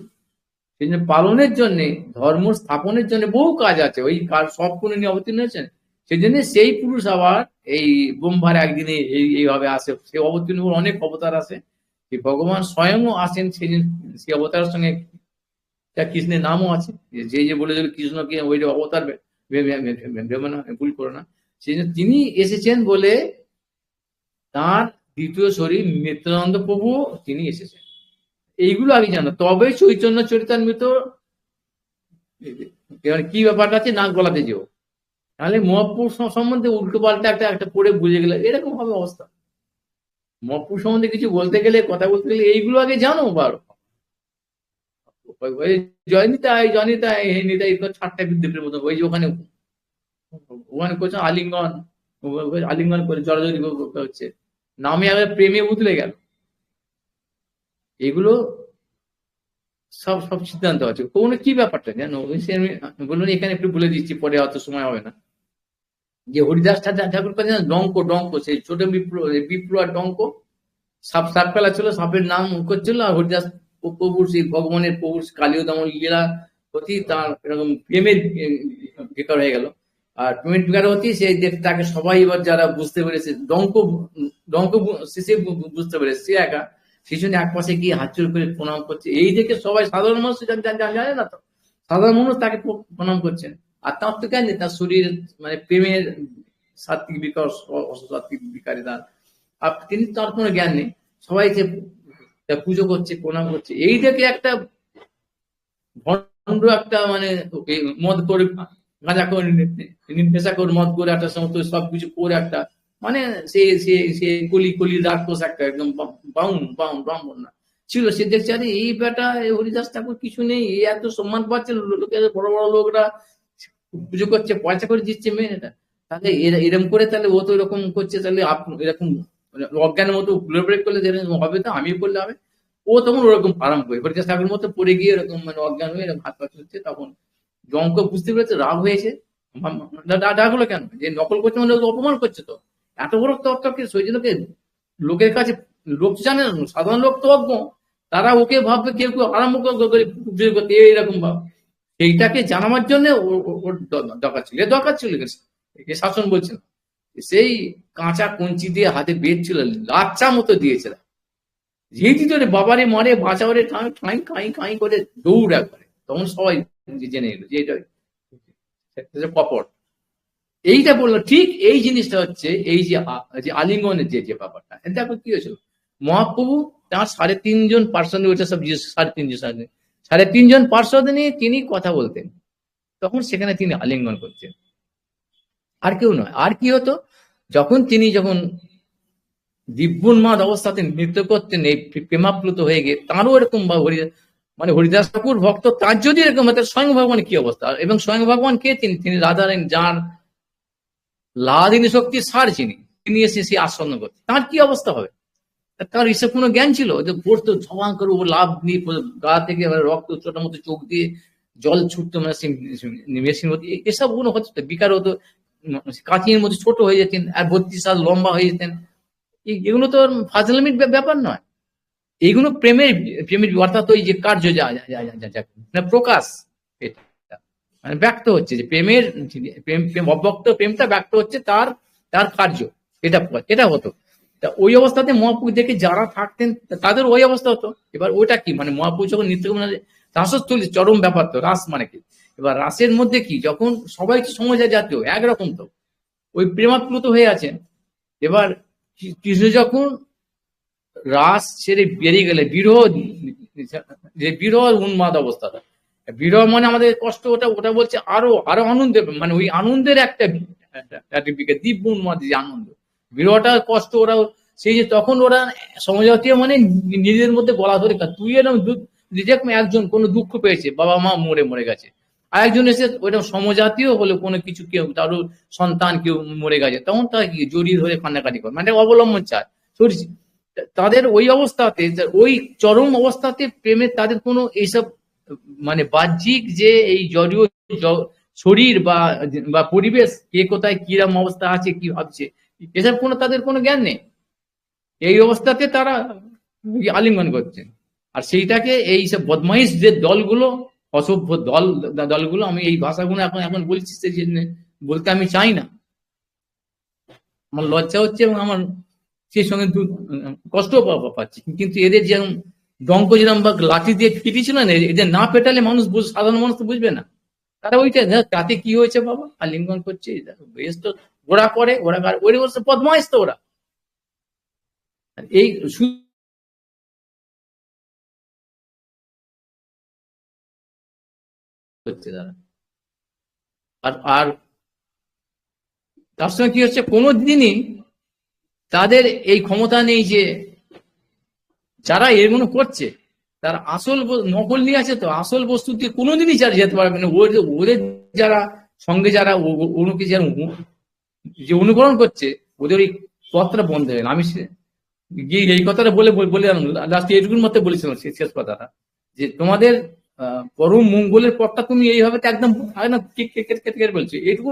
সেই জন্য পালনের জন্য, ধর্ম স্থাপনের জন্য বহু কাজ আছে, ওই কাজ সব কোনো নিয়ে অবতীর্ণ হয়েছেন, সেই জন্য সেই পুরুষ আবার এই ব্রহ্মার একদিনে এইভাবে আসে, সে অবতীর্ণ অনেক অবতার আসে, এই ভগবান স্বয়ংও আসেন, সেই সেই অবতারের সঙ্গে কৃষ্ণের নামও আছে, যে যে বলে কৃষ্ণকে ওই অবতার ভুল করো না, সেই জন্য তিনি এসেছেন বলে তার দ্বিতীয় শরীর নিত্যানন্দ প্রভু তিনি এসেছেন, এইগুলো আগে জানো, তবে চৈতন্য চরিতামৃত কি ব্যাপারটা আছে নাক গলাতে যেও, তাহলে মহাপুর সম্বন্ধে উল্টো পাল্টা একটা একটা পড়ে বুঝে গেলে এরকম হবে অবস্থা। মহাপুর সম্বন্ধে কিছু বলতে গেলে, কথা বলতে গেলে এইগুলো আগে জানো, ওই জয়নিতাই জয়নিতাই হে নিতাই ঠাট্টা বিদ্রুপের মতো, ওই যে ওখানে ওখানে করছে আলিঙ্গন, আলিঙ্গন করে জড়াজড়ি হচ্ছে, নামে আবার প্রেমে উতলে গেল। এগুলো সব সব সিদ্ধান্ত আছে কোনো কি ব্যাপারটা জানো, বলুন এখানে একটু বলে দিচ্ছি, পরে অত সময় হবে না। যে হরিদাস ঠাকুর কাছে ডঙ্ক ডঙ্ক, সেই ছোট বিপ্র আর ডঙ্ক, সাপ সাপ খেলা ছিল, সাপের নাম করছিল, আর হরিদাস প্রভুর সেই ভগবানের প্রভুর কালীয় দমন লীলা প্রতি তার এরকম প্রেমের বেকার হয়ে গেল। আর প্রেমের বেকার হতে সে তাকে সবাই এবার যারা বুঝতে পেরেছে, ডঙ্ক ডঙ্ক শেষে বুঝতে পেরেছে সে একা, সেই জন্য এক পাশে গিয়ে হাত জোড় করে প্রণাম করছে। এই দেখে সবাই সাধারণ মানুষ জানে না তো, সাধারণ মানুষ তাকে প্রণাম করছেন। আর তার তো কেন তার শরীর মানে প্রেমের সাত্বিক বিকার, অসাত্বিক বিকারিতা, আর তিনি তার কোনো জ্ঞান নেই, সবাই যে পুজো করছে প্রণাম করছে। এই দেখে একটা ভণ্ড একটা মানে মদ করে গাঁজা করে নেশা করে মদ করে একটা সমস্ত সবকিছু করে একটা মানে সে সে সে কলি কলি রাক্ষস একটা একদম বাউন বাউন ব্রাহ্মণ না ছিল। সে দেখছে আরে এই বেটা হরিদাস ঠাকুর কিছু নেই, এই এত সম্মান পাচ্ছে, লোকের বড় বড় লোকরা পুজো করছে, পয়সা করে দিচ্ছে মেয়েটা, তাহলে এরকম করে তাহলে ও তো এরকম করছে, তাহলে এরকম অজ্ঞানের মতো ব্রেক করলে হবে, তো আমিও করলে হবে। ও তখন ওরকম আরাম করে হরিদাস ঠাকুর মতো পড়ে গিয়ে এরকম মানে অজ্ঞান হয়ে এরকম হাত পা হচ্ছে। তখন জঙ্ক বুঝতে পেরেছে, রাগ হয়েছে, রাগ হলো কেন, যে নকল করছে মানে অপমান করছে, তো এত বড় তত্ত্বকে সৈজনকে লোকের কাছে লোক জানে না, সাধারণ লোক তো অজ্ঞ, তারা ওকে ভাববে কেউ কেউ আরম্ভ করতে এরকম ভাব। সেইটাকে জানাবার জন্য ওর দরকার ছিল, দরকার ছিল শাসন বলছে না, সেই কাঁচা কঞ্চি দিয়ে হাতে বেদ ছিল, লাচ্চা মতো দিয়েছিল, যেহেতু তোর বাবারে মারে বাঁচাবারে ঠাঁই খাই খাই করে দৌড় একবারে, তখন সবাই জেনে এলো যে এটা কপট। এইটা বললো ঠিক এই জিনিসটা হচ্ছে এই যে আলিঙ্গনের যে ব্যাপারটা, দেখো কি হয়েছিল, মহাপ্রভু তার 3.5 জন পার্সন, ওইটা সব 3.5 জন পার্সদ নিয়ে তিনি কথা বলতেন, তখন সেখানে তিনি আলিঙ্গন করছেন, আর কেউ নয়। আর কি হতো, যখন দিব্যোন্মাদ অবস্থাতে নৃত্য করতেন, এই প্রেমাপ্লুত হয়ে গিয়ে, তাঁরও এরকম বা মানে হরিদাস ঠাকুর ভক্ত, তার যদি এরকম হয়, স্বয়ং ভগবানের কি অবস্থা। এবং স্বয়ং ভগবান কে, তিনি রাধারানী, যার লাদিনী শক্তি সার তিনি এসে সে আসন্ন করতে, তার কি অবস্থা হবে। তার এসব কোনো জ্ঞান ছিল যে পড়তো ঝমাং করে ও লাভ নিয়ে গা থেকে রক্ত ছোট মতো চোখ দিয়ে জল ছুটতো, মানে মেশিন হতো, এসব কোনো হতো, বিকার হতো, কাঁচির মধ্যে ছোট হয়ে যেতেন, আর 32 সাল লম্বা হয়ে যেতেন। এগুলো তো ফাজলামির ব্যাপার নয়, এইগুলো প্রেমের প্রেমের অর্থাৎ ওই যে কার্য প্রকাশ, মানে ব্যক্ত হচ্ছে যে প্রেমের অব্যক্ত প্রেমটা ব্যক্ত হচ্ছে তার তার কার্য, এটা হতো। তা ওই অবস্থাতে মহাপুর দেখে যারা থাকতেন তাদের ওই অবস্থা হতো। এবার ওইটা কি মানে মহাপুর যখন নৃত্য রাসস্থলী চরম ব্যাপার, তো রাস মানে কি, এবার রাসের মধ্যে কি যখন সবাই তো সময় জাতীয় একরকম, তো ওই প্রেমাপ্লুত হয়ে আছেন। এবার কৃষ্ণ যখন রাস ছেড়ে বেরিয়ে গেলে বিরহ, যে বিরহ উন্মাদ অবস্থাটা, বিরহ মানে আমাদের কষ্ট, ওটা ওটা বলছে আরো আরো আনন্দের, মানে ওই আনন্দের একটা দিব্য উন্মাদ যে আনন্দ, বিরহটা কষ্ট, ওরা সেই যে তখন ওরা সমজাতীয় মানে নিজেদের মধ্যে গলা ধরে, তুই এরকম যেরকম একজন কোনো দুঃখ পেয়েছে, বাবা মা মরে মরে গেছে, আর একজন এসে ওইরকম সমজাতীয় হলো কোনো কিছু, কেউ কারোর সন্তান কেউ মরে গেছে, তখন তার কি জড়িয়ে ধরে কান্নাকাটি করে, মানে অবলম্বন চায়। তাদের ওই অবস্থাতে, ওই চরম অবস্থাতে প্রেমের তাদের কোনো এইসব মানে বাহ্যিক যে এই জড়ীয় শরীর বা পরিবেশ, কে কোথায় কিরম অবস্থা আছে, কি ভাবছে, এসব কোনো তাদের কোনো জ্ঞান নেই। এই অবস্থাতে তারা আলিঙ্গন করছেন, আর সেইটাকে এই সব বদমাইশ যে দলগুলো, অসভ্য দলগুলো, আমি এই ভাষাগুলো এখন এখন বলছি, সেই জন্য বলতে আমি চাই না, আমার লজ্জা হচ্ছে এবং আমার সেই সঙ্গে কষ্ট পাচ্ছি। কিন্তু এদের যেরকম ডঙ্ক যেরকম বা লাঠি দিয়ে পিটিছিল না, এদের না পেটালে মানুষ সাধারণ মানুষ তো বুঝবে না, তারা ওইটা তাতে কি হয়েছে বাবা আলিঙ্গন করছে, বেশ তো ওরা করে, ওরা ওই বদমাইশ তো ওরা, এই হচ্ছে তারা। আর আর তার সঙ্গে কি হচ্ছে, কোনোদিনই তাদের এই ক্ষমতা নেই যে যারা এগুলো করছে তার আসল নকল নিয়ে আছে, তো আসল বস্তু দিয়ে কোনোদিনই যারা যেতে পারবে না। ওদের যারা সঙ্গে যারা ওকে যারা যে অনুকরণ করছে, ওদের এই পথটা বন্ধ হয়ে গেল। আমি গিয়ে এই কথাটা বলে বলে লাস্ট এইটুকুর মধ্যে বলেছিলাম, শেষ কথাটা, যে তোমাদের পরম মঙ্গলের পথটা তুমি এইভাবে তো একদম একদম কেটে বলছো এইটুকু।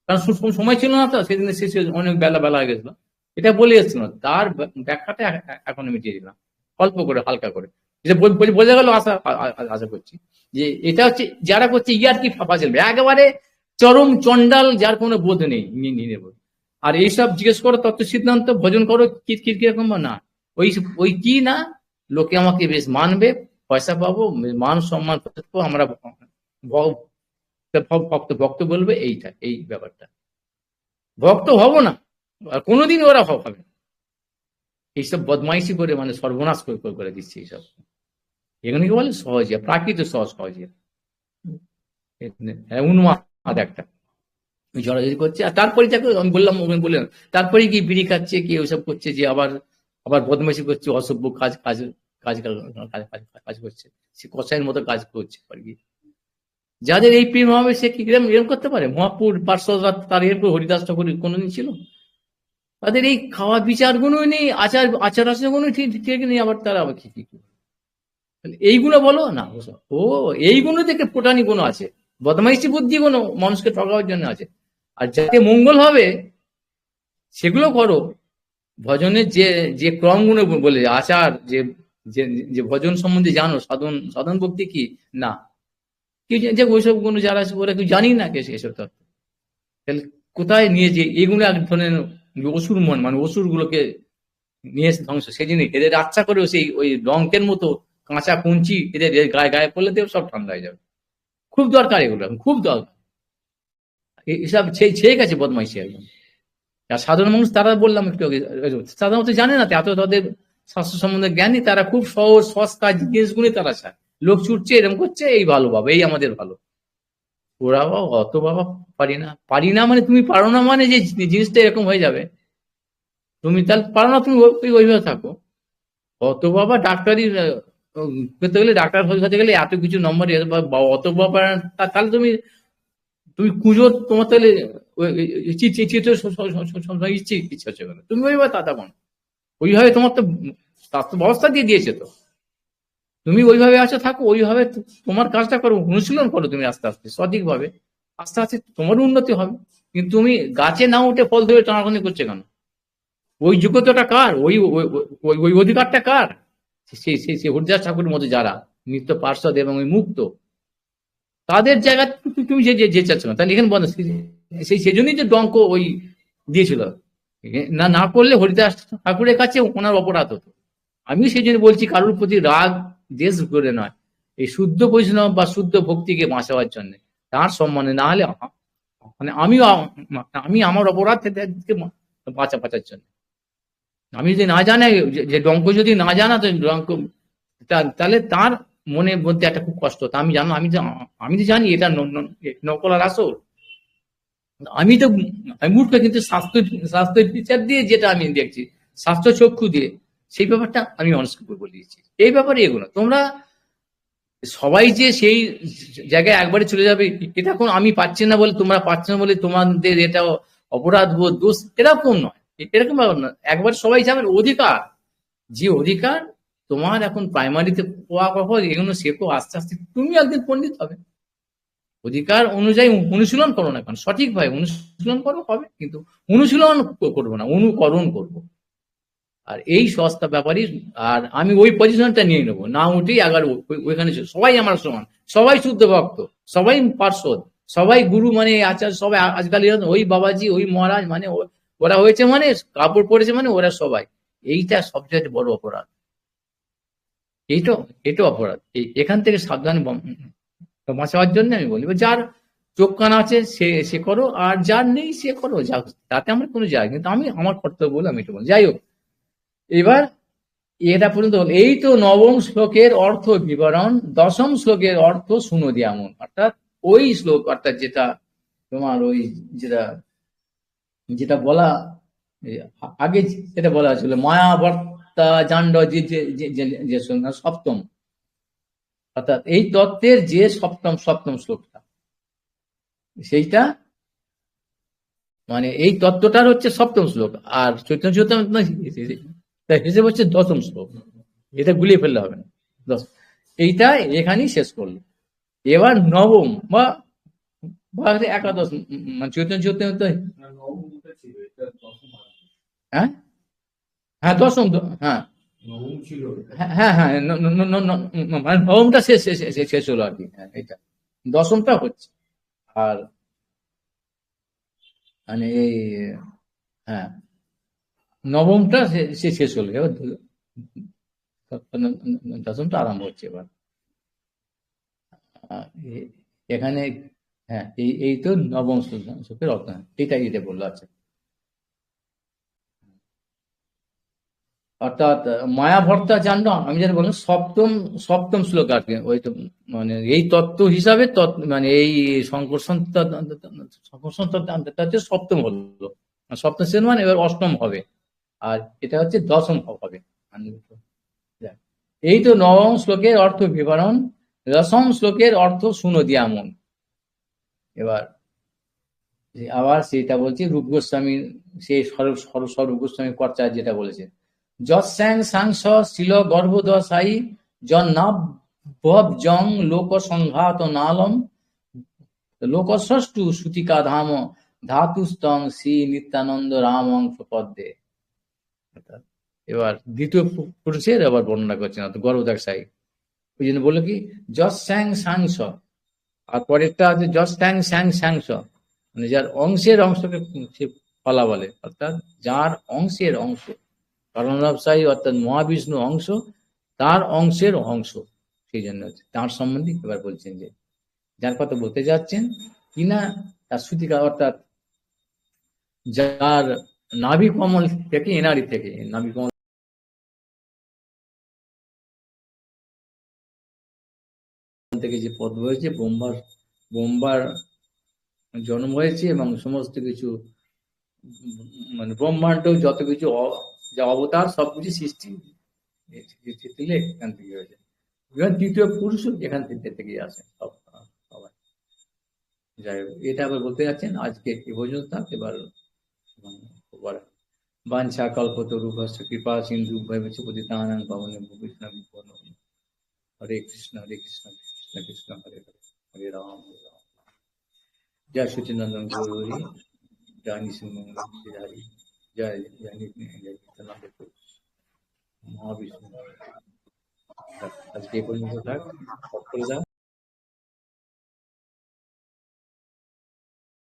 কারণ সময় ছিল না তো সেদিন, শেষে অনেক বেলা বেলা হয়ে গেছিল। এটা বলে এসছিল, তার ব্যাখ্যাটা এখন মিটিয়ে দিলাম অল্প করে, হালকা করে। যেটা বোঝা গেল, আশা করছি যে এটা হচ্ছে যারা করছে ইয়ার কি ফাঁপা চলবে, একেবারে চরম চন্ডাল, যার কোনো বোধ নেই নিজের বোধ। আর এইসব জিজ্ঞেস করো তত্ত্ব সিদ্ধান্ত, ভজন করো কিরকম না, ওই ওই কি না, লোকে আমাকে বেশ মানবে, পয়সা পাবো, মান সম্মান পাবো, আমরা ভক্ত ভক্ত বলবে, এইটা এই ব্যাপারটা। ভক্ত হব না, আর কোনোদিন ওরা হবে না। এইসব বদমাইশি করে মানে সর্বনাশ করে দিচ্ছে এইসব। এগুলোকে বলে সহজিয়া, প্রাকৃত সহজিয়া, উন্মাদ একটা জড়াজড়ি করছে। আর তারপরে যাকে আমি বললাম, তারপরে কি বিড়ি খাচ্ছে, কি ওইসব করছে, যে আবার আবার বদমাইশি করছে, অসভ্য কাজ কাজ কাজ কাজ করছে, সে কষাইয়ের মতো কাজ করছে আর কি। যাদের এই প্রেম হবে, সে কি এরকম করতে পারে? মহাপুর পার্শ্বরা তার এরকম হরিদাস ঠাকুর কোনোদিন ছিল? তাদের এই খাওয়া বিচারগুলো নেই, আচার আচরণগুলো ঠিক নেই, আবার তারা আবার কি এইগুলো বলো না। ও এইগুলো থেকে ফোটানি গুণ আছে, বদমাইশি বুদ্ধি কোনো মানুষকে ঠকাবার জন্য আছে। আর যাতে মঙ্গল হবে সেগুলো করো। ভজনের যে যে ক্রমগুলো বলে, আচার, যে যে ভজন সম্বন্ধে জানো, সাধন সাধন ভক্তি কি না, কি যে ওইসব গুলো যারা আছে ওরা কেউ জানি না কে এসব তত্ত্ব। তাহলে কোথায় নিয়ে যে এগুলো এক ধরনের অসুর মন, মানে অসুর গুলোকে নিয়ে এসে ধ্বংস, সেই জন্য এদের আচ্ছা করেও সেই ওই লঙ্কের মতো কাঁচা কুঞ্চি এদের গায়ে গায়ে পড়লে দেব, সব ঠান্ডা হয়ে যাবে। খুব দরকার এগুলো, খুব দরকার। এসব ছেয়ে গেছে বদমাইশি একদম। আর সাধারণ মানুষ, তারা বললাম একটু আগে, সাধারণত জানে না, এত তাদের স্বাস্থ্য সম্বন্ধে জ্ঞানী, তারা খুব সহজ সস্তা জিনিসগুলি তারা চায়। লোক ছুটছে, এরকম করছে, এই ভালো বাবা, এই আমাদের ভালো। ওরা বাবা অত বাবা পারি না, পারি না মানে তুমি পারো না, মানে যে জিনিসটা এরকম হয়ে যাবে, তুমি তাহলে পারো না, তুমি ওইভাবে থাকো। অত বাবা ডাক্তারি করতে গেলে, ডাক্তার হতে গেলে এত কিছু নম্বর, অত বাবা, তাহলে তুমি তুমি কুঁজো, তোমার তাহলে ইচ্ছে হচ্ছে কেন? তুমি ওইভাবে তাতা কোন, ওইভাবে তোমার তো স্বাস্থ্য ব্যবস্থা দিয়ে দিয়েছে তো, তুমি ওইভাবে আছো, থাকো ওইভাবে, তোমার কাজটা করো, অনুশীলন করো তুমি আস্তে আস্তে সঠিকভাবে, আস্তে আস্তে তোমার উন্নতি হবে। কিন্তু তুমি গাছে না উঠে ফল ধরে টানাটানি করছে কেন? ওই যোগ্যতাটা কার, ওই ওই অধিকারটা কার? সেই সেই সেই হরিদাস ঠাকুরের মতো যারা নিত্য পার্ষদ এবং ওই মুক্ত, তাদের জায়গা তুমি যে যে চাচ্ছ না, তাহলে এখানে বন্ধ। সেই জন্যই যে ডঙ্ক ওই দিয়েছিল, না না করলে হরিদাস ঠাকুরের কাছে ওনার অপরাধ হতো। আমি সেই জন্য বলছি, কারোর প্রতি রাগ দেশ করে নয়, এই শুদ্ধ বৈষ্ণব বা শুদ্ধ ভক্তিকে বাঁচাবার জন্য, তার সম্মানে, না হলে মানে আমি আমার অপরাধ থেকে বাঁচার জন্য। আমি যদি না জানি, যে ডঙ্ক যদি না জানা, তো ডঙ্ক তাহলে তার মনের মধ্যে একটা খুব কষ্ট, তা আমি জানো, আমি তো জানি এটা নকল আর আসল। আমি মূর্খ, কিন্তু স্বাস্থ্যের বিচার দিয়ে যেটা আমি দেখছি, স্বাস্থ্য চক্ষু দিয়ে, সেই ব্যাপারটা আমি মানুষকে বলে দিয়েছি। এই ব্যাপারে এগুলো তোমরা সবাই যে সেই জায়গায় একবারে চলে যাবে, এটা কোন আমি পাচ্ছি না বলে, তোমরা পাচ্ছ না বলে তোমাদের এটা অপরাধ বোধ, দোষ, এরকম নয়, এরকম ব্যাপার না। একবার সবাই যাবেন, অধিকার, যে অধিকার তোমার এখন প্রাইমারিতে পাওয়া কখন, এগুলো শেখো, আস্তে আস্তে তুমি একদিন পণ্ডিত হবে। অধিকার অনুযায়ী অনুশীলন করো না, কারণ সঠিকভাবে অনুশীলন করো হবে, কিন্তু অনুশীলন করবো না, অনুকরণ করব। আর এই সস্তা ব্যাপারই, আর আমি ওই পজিশনটা নিয়ে নেবো, না উঠেই আবার ওইখানে সবাই আমার সমান, সবাই শুদ্ধ ভক্ত, সবাই পার্শ্বদ, সবাই গুরু, মানে আচার্য, সবাই আজকাল ওই বাবাজি, ওই মহারাজ, মানে ওরা হয়েছে, মানে কাপড় পরেছে, মানে ওরা সবাই। এইটা সবচেয়ে বড় অপরাধ, এইটা এটা অপরাধ। এখান থেকে সাবধান বাঁচাবার জন্য আমি বলি, যার চোখ কান আছে সে সে করো, আর যার নেই সে করো, যা, তাতে আমার কোনো যায়, কিন্তু আমি আমার কর্তব্য বলে আমি এটা বলি। যাই হোক, এবার এটা পর্যন্ত হল। এই তো নবম শ্লোকের অর্থ বিবরণ, দশম শ্লোকের অর্থ শুনো দিয়ামন, অর্থাৎ ওই শ্লোক, অর্থাৎ যেটা তোমার ওই যেটা যেটা বলা আগে, যেটা বলা ছিল মায়াবর্তা জান্ড, যে সপ্তম, অর্থাৎ এই তত্ত্বের যে সপ্তম সপ্তম শ্লোকটা, সেইটা মানে এই তত্ত্বটার হচ্ছে সপ্তম শ্লোক, আর চৈতন্য চৈতন্য হিসেবে হচ্ছে দশম শ্লোক। এটা গুলিয়ে ফেললে হবে না। এইটা এখানেই শেষ করলো। এবার নবম বা একাদশ, মানে চৈতন্য চৈতন্য, হ্যাঁ হ্যাঁ দশম, হ্যাঁ হ্যাঁ হ্যাঁ, মানে নবমটা শেষ শেষ শেষ শেষ হলো আর কি। হ্যাঁ, এটা দশমটা হচ্ছে। আর মানে এই, হ্যাঁ নবমটা সে শেষ হলো, এবার দশমটা আরম্ভ হচ্ছে এবার। এখানে হ্যাঁ এই তো নবম শ্লোকের অর্থ, এটাই এটা বললো। আচ্ছা, অর্থাৎ মায়াভর্তা জানলো, আমি যেটা বললাম সপ্তম সপ্তম শ্লোক আর কি। ওই তো মানে এই তত্ত্ব হিসাবে মানে এই সংকর্ষণ সংকর্ষণ তত্ত্ব হচ্ছে সপ্তম হলো, সপ্তম শ্রেণী মানে এবার অষ্টম হবে, আর এটা হচ্ছে দশম হবে। এই তো নবম শ্লোকের অর্থ বিবরণ। দশম শ্লোকের অর্থ শুনো দিয়া মন। এবার আবার সেটা বলছি রূপ গোস্বামী, সেই স্বরূপ গোস্বামী কর্চার যেটা বলেছে, যৎস্যাং সাংস শিল গর্ভদশাই জন্নাভ জং লোক সংঘাত নালম লোকষষ্ঠু সুতিকা ধাম ধাতুস্তং শ্রী নিত্যানন্দ রামং পদ্মে। এবার দ্বিতীয় পুরুষের আবার বর্ণনা করছেন, গর্ভদাসাই। ওই জন্য বললো কি যৎস্যাং সাংস, আর পরেরটা আছে যৎস্যাং স্যাং স্যাংস, মানে যার অংশের অংশকে সে ফলা বলে, অর্থাৎ যার অংশের অংশ, কারণ ব্যবসায়ী অর্থাৎ মহাবিষ্ণু অংশ, তার অংশের অংশ, সেই জন্য তার সম্বন্ধে এবার বলছেন যে যার কথা বলতে যাচ্ছেন কিনা তার শ্রুতিকা, অর্থাৎ যার নাভি কমল থেকে, এনারি থেকে, নাভি কমল থেকে যে পদ্ম হয়েছে, বোম্বার জন্ম হয়েছে, এবং সমস্ত কিছু মানে ব্রহ্মাণ্ড যত কিছু যা অবতার সবকিছু সৃষ্টি এখান থেকে হয়েছে। তৃতীয় পুরুষ এখান থেকে আসে সবাই। যাই হোক, এটা আবার বলতে যাচ্ছেন আজকে কি পর্যন্ত থাক। এবার বাঞ্ছা কল্পতরুভ্যশ্চ কৃপা সিন্ধু ভৈবচ পতিতানাং পাবনেভ্যো বৈষ্ণবেভ্যো নমো নমঃ। হরে কৃষ্ণ কৃষ্ণ কৃষ্ণ হরে হরে, হরে রাম হরে রাম। জয় সচিনন্দন গৌরী, জয় নিশিমঙ্গল শ্রীহরি, জয় জয় নিত্যানন্দ মহাবিষ্ণু। আজকে এই পর্যন্ত থাক।